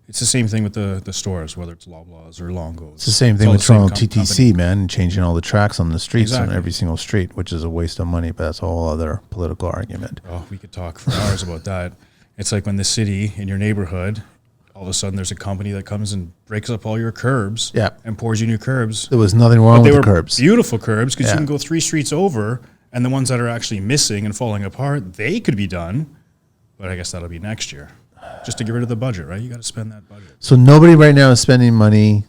It's the same thing with the stores, whether it's Loblaws or Longo's. It's the same thing all with the same Toronto TTC, man, and changing all the tracks on the streets on Exactly. every single street, which is a waste of money, but that's a whole other political argument. Oh, we could talk for hours about that. It's like when the city in your neighborhood, all of a sudden there's a company that comes and breaks up all your curbs and pours you new curbs. There was nothing wrong They with were the curbs. beautiful curbs because Yeah. you can go 3 streets over, and the ones that are actually missing and falling apart, they could be done. But I guess that'll be next year. Just to get rid of the budget, right? You got to spend that budget. So nobody right now is spending money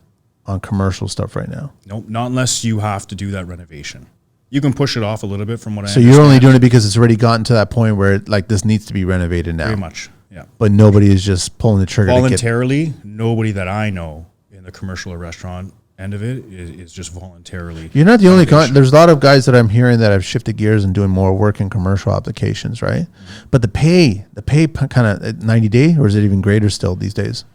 on commercial stuff right now. Nope, not unless you have to do that renovation. You can push it off a little bit from what I So understand. you're only doing it because it's already gotten to that point where like this needs to be renovated now. Pretty much, yeah. But nobody is just pulling the trigger to get. Voluntarily, nobody that I know in the commercial or restaurant end of it is just voluntarily. You're not the only there's a lot of guys that I'm hearing that have shifted gears and doing more work in commercial applications, right? But the pay kind of 90 day, or is it even greater still these days?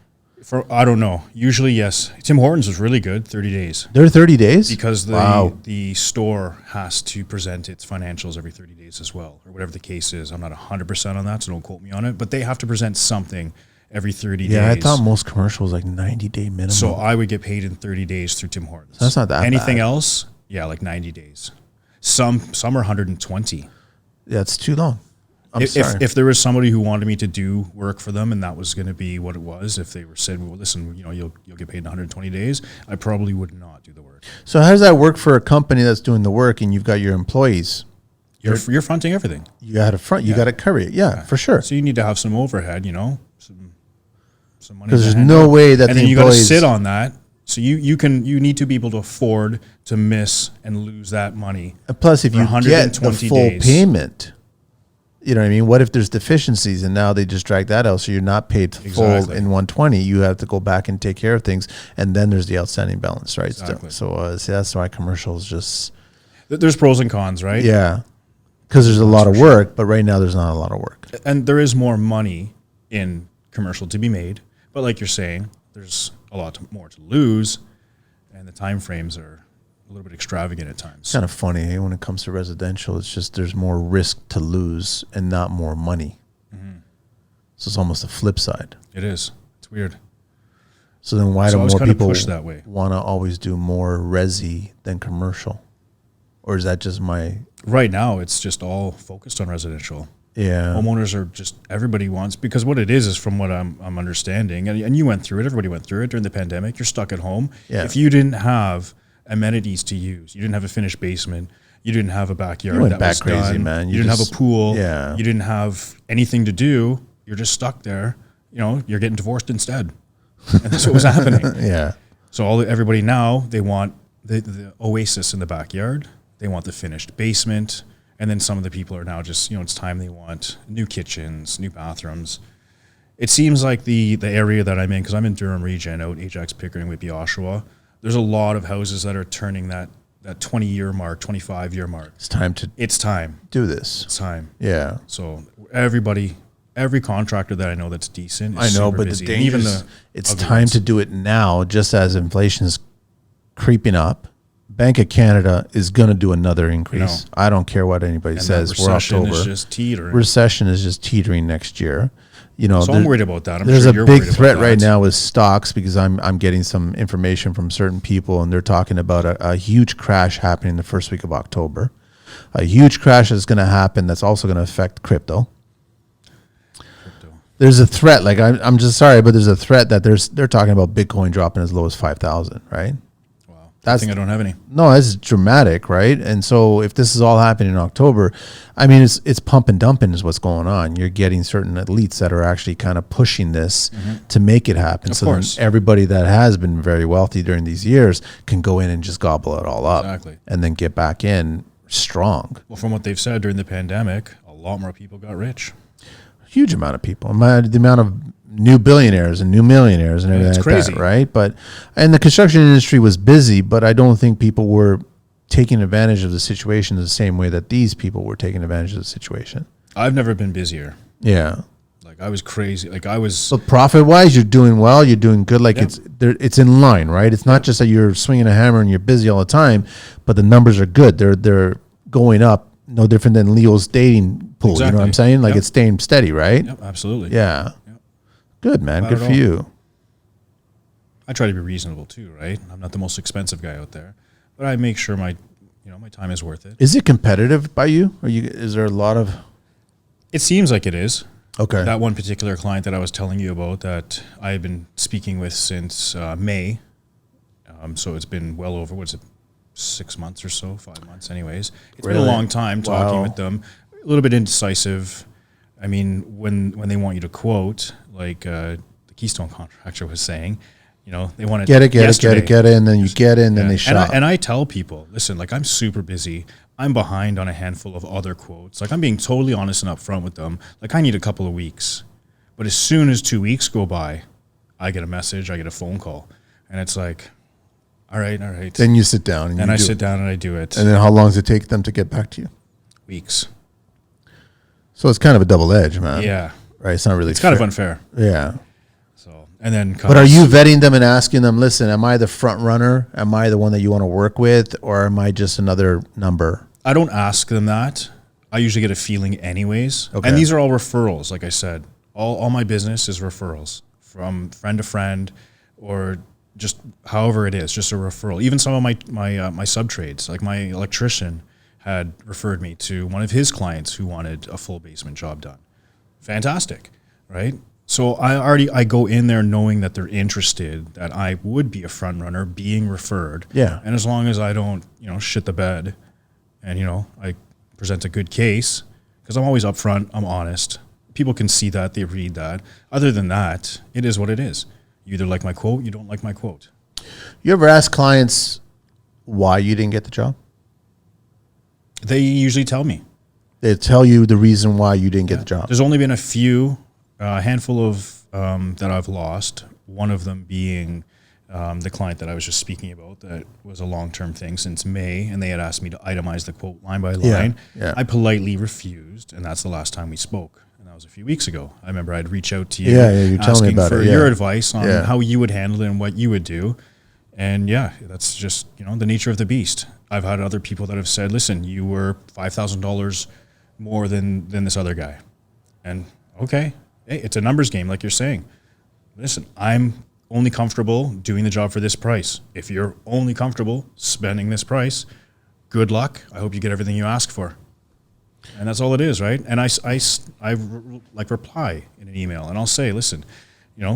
I don't know. Usually, yes. Tim Hortons was really good, 30 days. They're 30 days? Because the store has to present its financials every 30 days as well, or whatever the case is. I'm not 100% on that, so don't quote me on it. But they have to present something every 30 days. Yeah, I thought most commercials like 90-day minimum. So I would get paid in 30 days through Tim Hortons. So that's not that Anything bad. else? Yeah, like 90 days. Some are 120. Yeah, it's too long. I'm sorry. If there was somebody who wanted me to do work for them and that was going to be what it was, if they were said, well, listen, you'll get paid in 120 days, I probably would not do the work. So how does that work for a company that's doing the work and you've got your employees? You're fronting everything. You got to front. You got to cover it. Yeah, for sure. So you need to have some overhead, some money. Because there's no way that and the then you got to employees sit on that. So you need to be able to afford to miss and lose that money. Plus, if for you get the 120 full days. payment, you know what I mean? What if there's deficiencies and now they just drag that out, so you're not paid full Exactly. in 120? You have to go back and take care of things, and then there's the outstanding balance, right? Exactly. So see, that's why commercials just There's pros and cons, right? yeah, because there's a lot of work, but right now there's not a lot of work. And there is more money in commercial to be made, but like you're saying, there's a lot more to lose, and the time frames are a little bit extravagant at times. It's kind of funny, eh? When it comes to residential, it's just there's more risk to lose and not more money. So it's almost a flip side. It is. It's weird. So then why So I do was more kinda people pushed that way. want to always do more resi than commercial? Or is that just my... Right now, it's just all focused on residential. Yeah. Homeowners are just, everybody wants, because what it is from what I'm understanding, and you went through it, everybody went through it during the pandemic, you're stuck at home. Yeah. If you didn't have amenities to use, you didn't have a finished basement, you didn't have a backyard You went that back was crazy, done, man. you You didn't have just- a pool, yeah. you didn't have anything to do, you're just stuck there, you're getting divorced instead. And that's what was happening. Yeah. So everybody now, they want the oasis in the backyard. They want the finished basement. And then some of the people are now just, it's time they want new kitchens, new bathrooms. It seems like the area that I'm in, because I'm in Durham region, out Ajax, Pickering, Whitby, Oshawa, there's a lot of houses that are turning that 20-year mark, 25-year mark. It's time to It's time. do this. It's time. Yeah. So every contractor that I know that's decent is I know, super but busy. the And danger even is the it's ugly time ones. to do it now, just as inflation is creeping up. Bank of Canada is going to do another increase. I don't care what anybody And says. that We're recession October. is just teetering. Recession is just teetering next year. So I'm worried about that. I'm There's sure a you're big worried about threat right that. now with stocks because I'm getting some information from certain people, and they're talking about a huge crash happening the first week of October. A huge crash is going to happen that's also going to affect crypto. There's a threat. Like I'm just sorry, but there's a threat that they're talking about Bitcoin dropping as low as 5,000. Right? Wow. I That's think I don't have any. No, that's dramatic, right? And so if this is all happening in October, I mean, it's pump and dumping is what's going on. You're getting certain elites that are actually kind of pushing this to make it happen. Of So course. then everybody that has been very wealthy during these years can go in and just gobble it all up Exactly. and then get back in strong. Well, from what they've said during the pandemic, a lot more people got rich. huge amount of people. The amount of new billionaires and new millionaires and everything it's like crazy. that, right? But and the construction industry was busy, but I don't think people were taking advantage of the situation the same way that these people were taking advantage of the situation. I've never been busier. Yeah. Like I was crazy. Like I was. So profit wise, you're doing well. You're doing good. Like it's in line, right? It's not just that you're swinging a hammer and you're busy all the time, but the numbers are good. They're going up. No different than Leo's dating pool. Exactly. You know what I'm saying? Like it's staying steady, right? Yep, absolutely. Yeah. Yep. Good, man. Not Good at for all. you. I try to be reasonable too, right? I'm not the most expensive guy out there, but I make sure my time is worth it. Is it competitive by you? Is there a lot of? It seems like it is. Okay. That one particular client that I was telling you about that I've been speaking with since May. So it's been well over, 6 months or so, 5 months anyways. It's been a long time talking with them. A little bit indecisive. I mean, when they want you to quote, like the Keystone contractor was saying, they want to get it, and then you get it, and then they shop. And I tell people, listen, like I'm super busy. I'm behind on a handful of other quotes. Like I'm being totally honest and upfront with them. Like I need a couple of weeks. But as soon as 2 weeks go by, I get a message, I get a phone call. And it's like, all right. Then you sit down. And I sit down and I do it. And then how long does it take them to get back to you? Weeks. So it's kind of a double edge, man. Yeah. Right. It's not really It's kind of unfair. Yeah. So, and then But are you vetting them and asking them, listen, am I the front runner? Am I the one that you want to work with? Or am I just another number? I don't ask them that. I usually get a feeling anyways. Okay. And these are all referrals, like I said. All my business is referrals from friend to friend or just however it is, just a referral. Even some of my sub-trades, like my electrician had referred me to one of his clients who wanted a full basement job done. Fantastic, right? So I go in there knowing that they're interested, that I would be a front runner being referred. Yeah. And as long as I don't, shit the bed and, I present a good case, because I'm always upfront, I'm honest. People can see that, they read that. Other than that, it is what it is. You either like my quote, you don't like my quote. You ever ask clients why you didn't get the job? They usually tell me. They tell you the reason why you didn't get the job. There's only been a handful of that I've lost. One of them being the client that I was just speaking about that was a long-term thing since May, and they had asked me to itemize the quote line by line. Yeah. I politely refused, and that's the last time we spoke. And that was a few weeks ago. I remember I'd reach out to you you're telling me about for it. your advice on how you would handle it and what you would do. And that's just, the nature of the beast. I've had other people that have said, listen, you were $5,000 more than this other guy. And okay, hey, it's a numbers game, like you're saying. Listen, I'm only comfortable doing the job for this price. If you're only comfortable spending this price, good luck. I hope you get everything you ask for. And that's all it is, right? And I reply in an email, and I'll say, listen,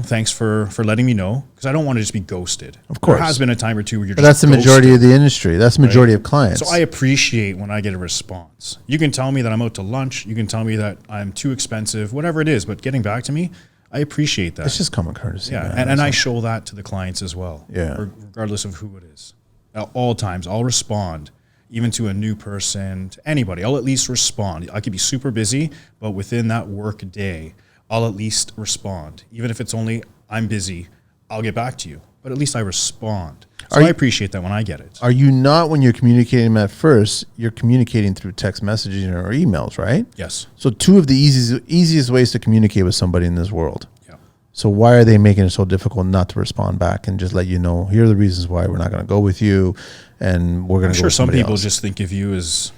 thanks for letting me know, because I don't want to just be ghosted. Of course. There has been a time or two where you're But just that's the majority of the industry. That's the majority of clients. So I appreciate when I get a response. You can tell me that I'm out to lunch. You can tell me that I'm too expensive, whatever it is. But getting back to me, I appreciate that. It's just common courtesy. Yeah, man. and I show that to the clients as well. Yeah. Regardless of who it is. At all times, I'll respond. Even to a new person, to anybody, I'll at least respond. I could be super busy, but within that work day, I'll at least respond. Even if it's only, I'm busy, I'll get back to you. But at least I respond. So I appreciate that when I get it. Are you not, when you're communicating at first, you're communicating through text messaging or emails, right? Yes. So two of the easiest ways to communicate with somebody in this world. Yeah. So why are they making it so difficult not to respond back and just let you know, here are the reasons why we're not going to go with you, and we're going to go with some somebody people else. just think of you as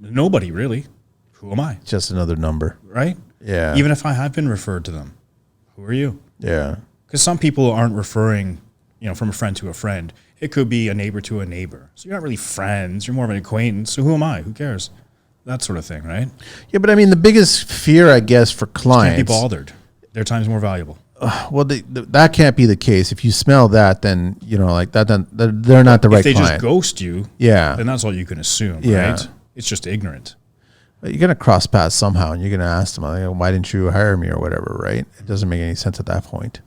nobody, really. Who am I? Just another number. Right? Yeah. Even if I have been referred to them, who are you? Yeah. Because some people aren't referring, from a friend to a friend. It could be a neighbor to a neighbor. So you're not really friends. You're more of an acquaintance. So who am I? Who cares? That sort of thing, right? Yeah, but I mean, the biggest fear, I guess, for clients. Can't be bothered. Their time's more valuable. Well, that can't be the case. If you smell that, then, like that, then they're not the right client. If they just ghost you, then that's all you can assume, Yeah. right? It's just ignorant. But you're going to cross paths somehow, and you're going to ask them, like, why didn't you hire me or whatever, right? It doesn't make any sense at that point.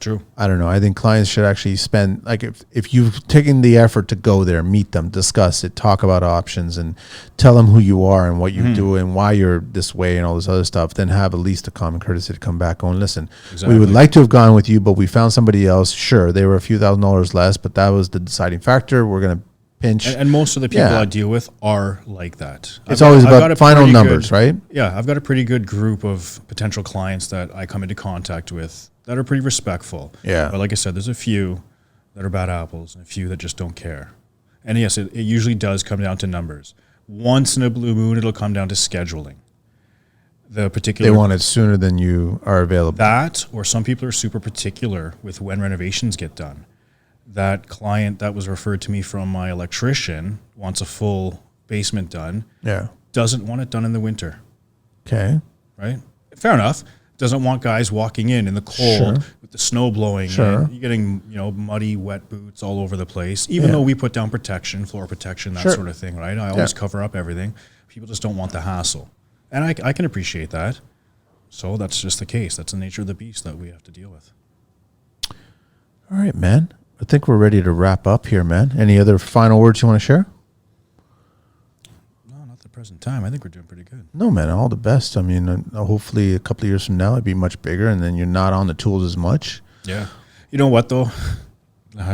True. I don't know. I think clients should actually spend, like, if you've taken the effort to go there, meet them, discuss it, talk about options, and tell them who you are and what you do and why you're this way and all this other stuff, then have at least a common courtesy to come back and listen. Exactly. We would like to have gone with you, but we found somebody else. Sure, they were a few $1,000s less, but that was the deciding factor. We're going to pinch. And most of the people I deal with are like that. It's always about final numbers, right? Yeah, I've got a pretty good group of potential clients that I come into contact with that are pretty respectful. Yeah. But like I said, there's a few that are bad apples and a few that just don't care. And yes, it usually does come down to numbers. Once in a blue moon, it'll come down to scheduling. The particular They want it sooner than you are available. that, or some people are super particular with when renovations get done. That client that was referred to me from my electrician wants a full basement done. Yeah. Doesn't want it done in the winter, Okay. right? Fair enough. Doesn't want guys walking in the cold with the snow blowing. Sure. You're getting, muddy, wet boots all over the place. Even though we put down protection, floor protection, that sort of thing, right? I always cover up everything. People just don't want the hassle. And I can appreciate that. So that's just the case. That's the nature of the beast that we have to deal with. All right, man. I think we're ready to wrap up here, man. Any other final words you want to share? No, not the present time. I think we're doing pretty good. No, man. All the best. I mean, hopefully a couple of years from now, it'd be much bigger, and then you're not on the tools as much. Yeah. You know what, though?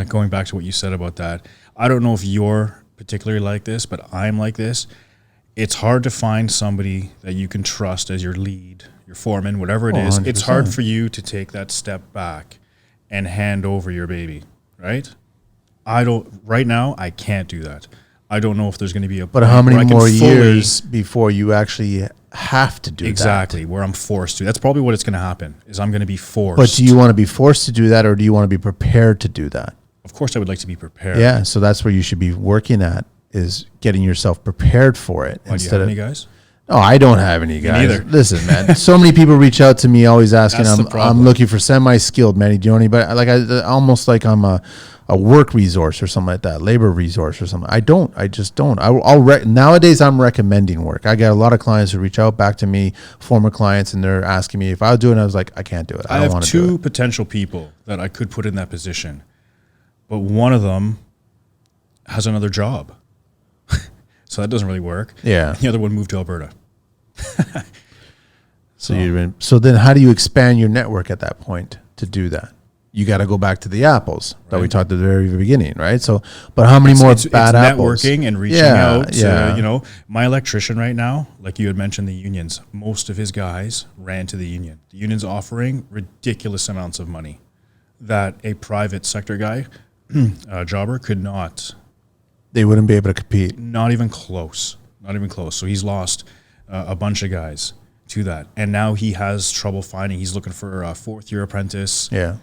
Going back to what you said about that, I don't know if you're particularly like this, but I'm like this. It's hard to find somebody that you can trust as your lead, your foreman, whatever it is. 100%. It's hard for you to take that step back and hand over your baby, right? Right now, I can't do that. I don't know if there's going to be a But how many more years before you actually have to do that? Exactly, where I'm forced to. That's probably what it's going to happen, is I'm going to be forced. But do you want to be forced to do that, or do you want to be prepared to do that? Of course, I would like to be prepared. Yeah, so that's where you should be working at, is getting yourself prepared for it. Why, do you have any guys? Oh, I don't have any guys. neither. Listen, man. So many people reach out to me, always asking. That's the I'm problem. looking for semi-skilled, man. Do you know anybody? Like almost like I'm a work resource or something like that, labor resource or something. I just don't. Nowadays I'm recommending work. I get a lot of clients who reach out back to me, former clients, and they're asking me if I'll do it. And I was like, I can't do it. I don't have want to do two it. potential people that I could put in that position, but one of them has another job, so that doesn't really work. Yeah. The other one moved to Alberta. So then how do you expand your network at that point to do that? You got to go back to the apples that we talked at the very beginning, right? So, but how many more bad apples? Networking and reaching out to, my electrician right now, like you had mentioned the unions, most of his guys ran to the union. The union's offering ridiculous amounts of money that a private sector guy, jobber, could not. They wouldn't be able to compete. Not even close. Not even close. So he's lost a bunch of guys to that. And now he has trouble finding. He's looking for a fourth-year apprentice. Yeah.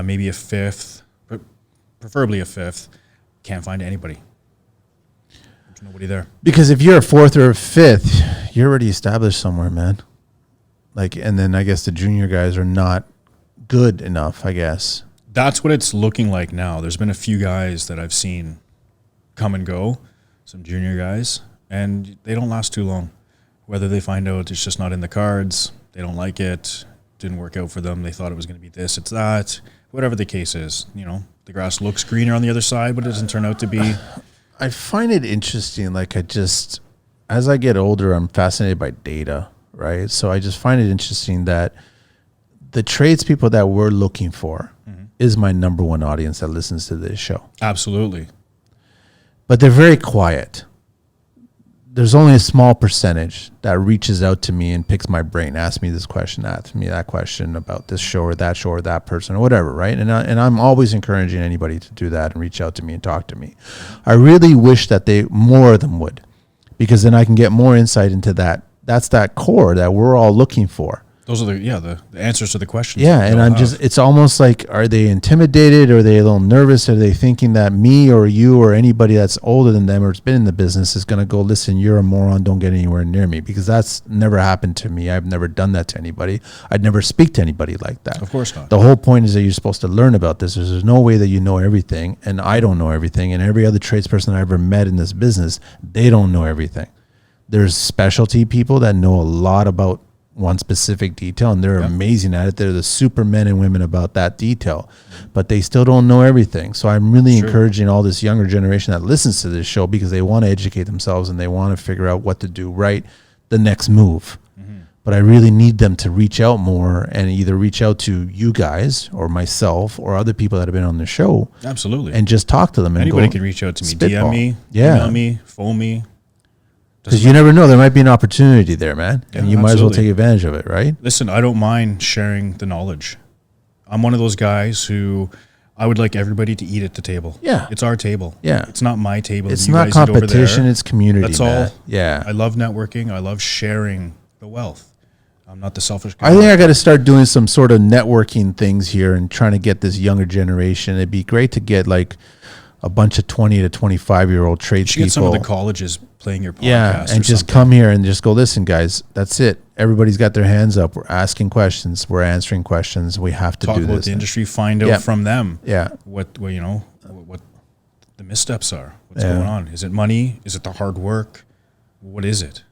Maybe a fifth, but preferably a fifth. Can't find anybody. There's nobody there. Because if you're a fourth or a fifth, you're already established somewhere, man. Like, and then I guess the junior guys are not good enough, I guess. That's what it's looking like now. There's been a few guys that I've seen come and go, some junior guys, and they don't last too long. Whether they find out it's just not in the cards, they don't like it, didn't work out for them, they thought it was going to be this, it's that, whatever the case is. The grass looks greener on the other side, but it doesn't turn out to be. I find it interesting. Like, as I get older, I'm fascinated by data, right? So I just find it interesting that the tradespeople that we're looking for is my number one audience that listens to this show. Absolutely. But they're very quiet. There's only a small percentage that reaches out to me and picks my brain, asks me this question, asks me that question about this show or that person or whatever, right? And I'm always encouraging anybody to do that and reach out to me and talk to me. I really wish that more of them would, because then I can get more insight into that. That's that core that we're all looking for. Those are the answers to the questions. Yeah, and it's almost like, are they intimidated? Are they a little nervous? Are they thinking that me or you or anybody that's older than them or has been in the business is going to go, listen, you're a moron, don't get anywhere near me? Because that's never happened to me. I've never done that to anybody. I'd never speak to anybody like that. Of course not. The whole point is that you're supposed to learn about this. There's no way that you know everything, and I don't know everything, and every other tradesperson I ever met in this business, they don't know everything. There's specialty people that know a lot about one specific detail, and they're amazing at it. They're the super men and women about that detail, but they still don't know everything. So I'm really encouraging all this younger generation that listens to this show, because they want to educate themselves and they want to figure out what to do right, the next move. But I really need them to reach out more, and either reach out to you guys or myself or other people that have been on the show. Absolutely. And just talk to them. And anybody can reach out to me. spitball. DM me, email me, phone me. Because you never know, there might be an opportunity there, man. Yeah, and you might as well take advantage of it, right? Listen, I don't mind sharing the knowledge. I'm one of those guys who I would like everybody to eat at the table. Yeah. It's our table. Yeah. It's not my table. It's You not guys eat over competition, there. it's community. That's man. all. Yeah. I love networking. I love sharing the wealth. I'm not the selfish guy. I think I got to start doing some sort of networking things here and trying to get this younger generation. It'd be great to get like a bunch of 20 to 25-year-old tradespeople. Get some of the colleges playing your podcast. Yeah, and just come here and just go, listen, guys, that's it. Everybody's got their hands up. We're asking questions. We're answering questions. We have to talk do about this. the industry. Find out from them. Yeah. What the missteps are. What's going on? Is it money? Is it the hard work? What is it?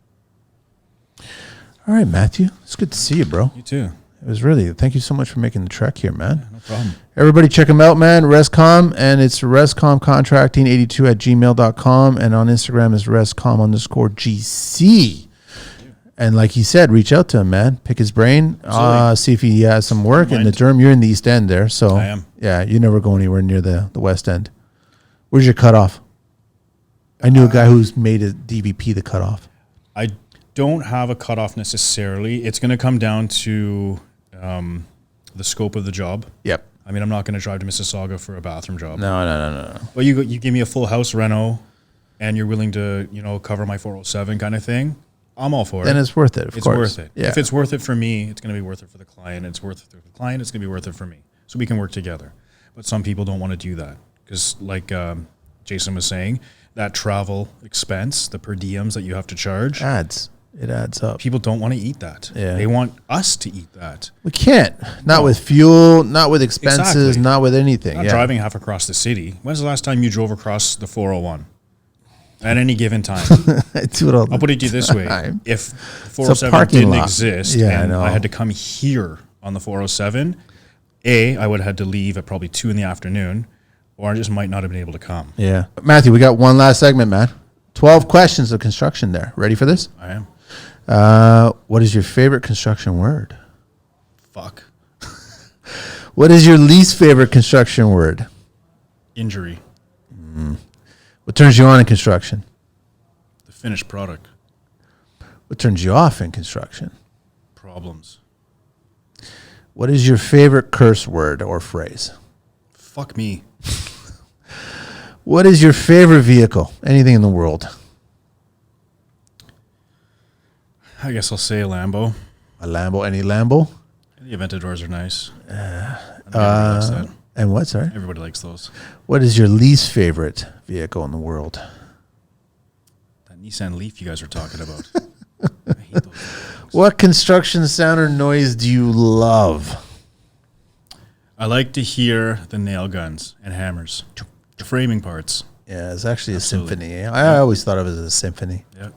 All right, Matthew. It's good to see you, bro. You too. It was really, thank you so much for making the trek here, man. No problem. Everybody check them out, man. ResCom, and it's ResCom Contracting 82 at gmail.com, and on Instagram is ResCom_GC. And like he said, reach out to him, man. Pick his brain. See if he has some work. And the Durham, you're in the East End there. So I am. Yeah, you never go anywhere near the West End. Where's your cutoff? I knew a guy who's made a DVP the cutoff. I don't have a cutoff necessarily. It's going to come down to the scope of the job. Yep. I mean, I'm not going to drive to Mississauga for a bathroom job. No. Well, you give me a full house reno, and you're willing to cover my 407 kind of thing. I'm all for it. Then it's worth it. Of course. It's worth it. Yeah. If it's worth it for me, it's going to be worth it for the client. It's worth it for the client. It's going to be worth it for me. So we can work together. But some people don't want to do that because, like Jason was saying, that travel expense, the per diems that you have to charge, It adds up. people don't want to eat that. Yeah. They want us to eat that. We can't. Not with fuel, not with expenses, Exactly. not with anything. Not driving half across the city. When's the last time you drove across the 401? At any given time. I do it all I'll put it to you this way. time. If 407 parking didn't lot. exist Yeah, I and know. I had to come here on the 407, I would have had to leave at probably 2 in the afternoon, or I just might not have been able to come. Yeah. Matthew, we got one last segment, man. 12 questions of construction there. Ready for this? I am. What is your favorite construction word? Fuck. What is your least favorite construction word? Injury. What turns you on in construction? The finished product. What turns you off in construction? Problems. What is your favorite curse word or phrase? Fuck me. What is your favorite vehicle? Anything in the world? I guess I'll say a Lambo. A Lambo? Any Lambo? The Aventadors are nice. Everybody likes that. And what, sorry? Everybody likes those. What is your least favorite vehicle in the world? That Nissan Leaf you guys are talking about. I hate those things. What construction sound or noise do you love? I like to hear the nail guns and hammers. The framing parts. Yeah, it's actually Absolutely. a symphony. I always thought of it as a symphony. Yeah.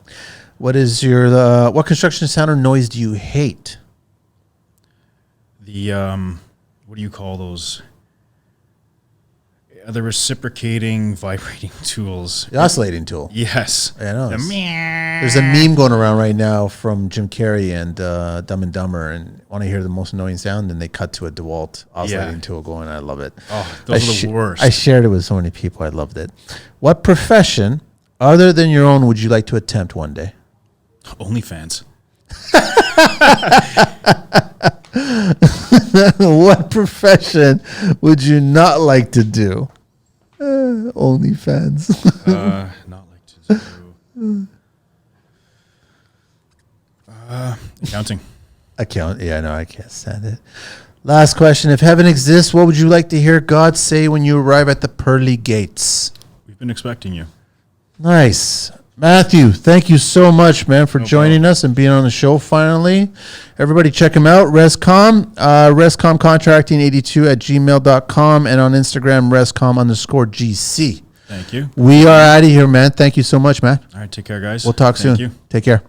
What is your what construction sound or noise do you hate? The what do you call those? The reciprocating vibrating tools. The oscillating tool. Yes. I know. The meow. There's a meme going around right now from Jim Carrey and Dumb and Dumber, and want to hear the most annoying sound, and they cut to a DeWalt oscillating tool going. I love it. Oh, those are the worst. I shared it with so many people. I loved it. What profession, other than your own, would you like to attempt one day? OnlyFans. What profession would you not like to do? OnlyFans. Not like to do. Accounting. Yeah, no, I can't stand it. Last question. If heaven exists, what would you like to hear God say when you arrive at the pearly gates? We've been expecting you. Nice. Matthew, thank you so much, man, for joining us and being on the show finally. Everybody check him out, ResCom, ResCom Contracting 82 at gmail.com, and on Instagram, ResCom_GC. Thank you. We are out of here, man. Thank you so much, man. All right, take care, guys. We'll talk soon. Thank you. Take care.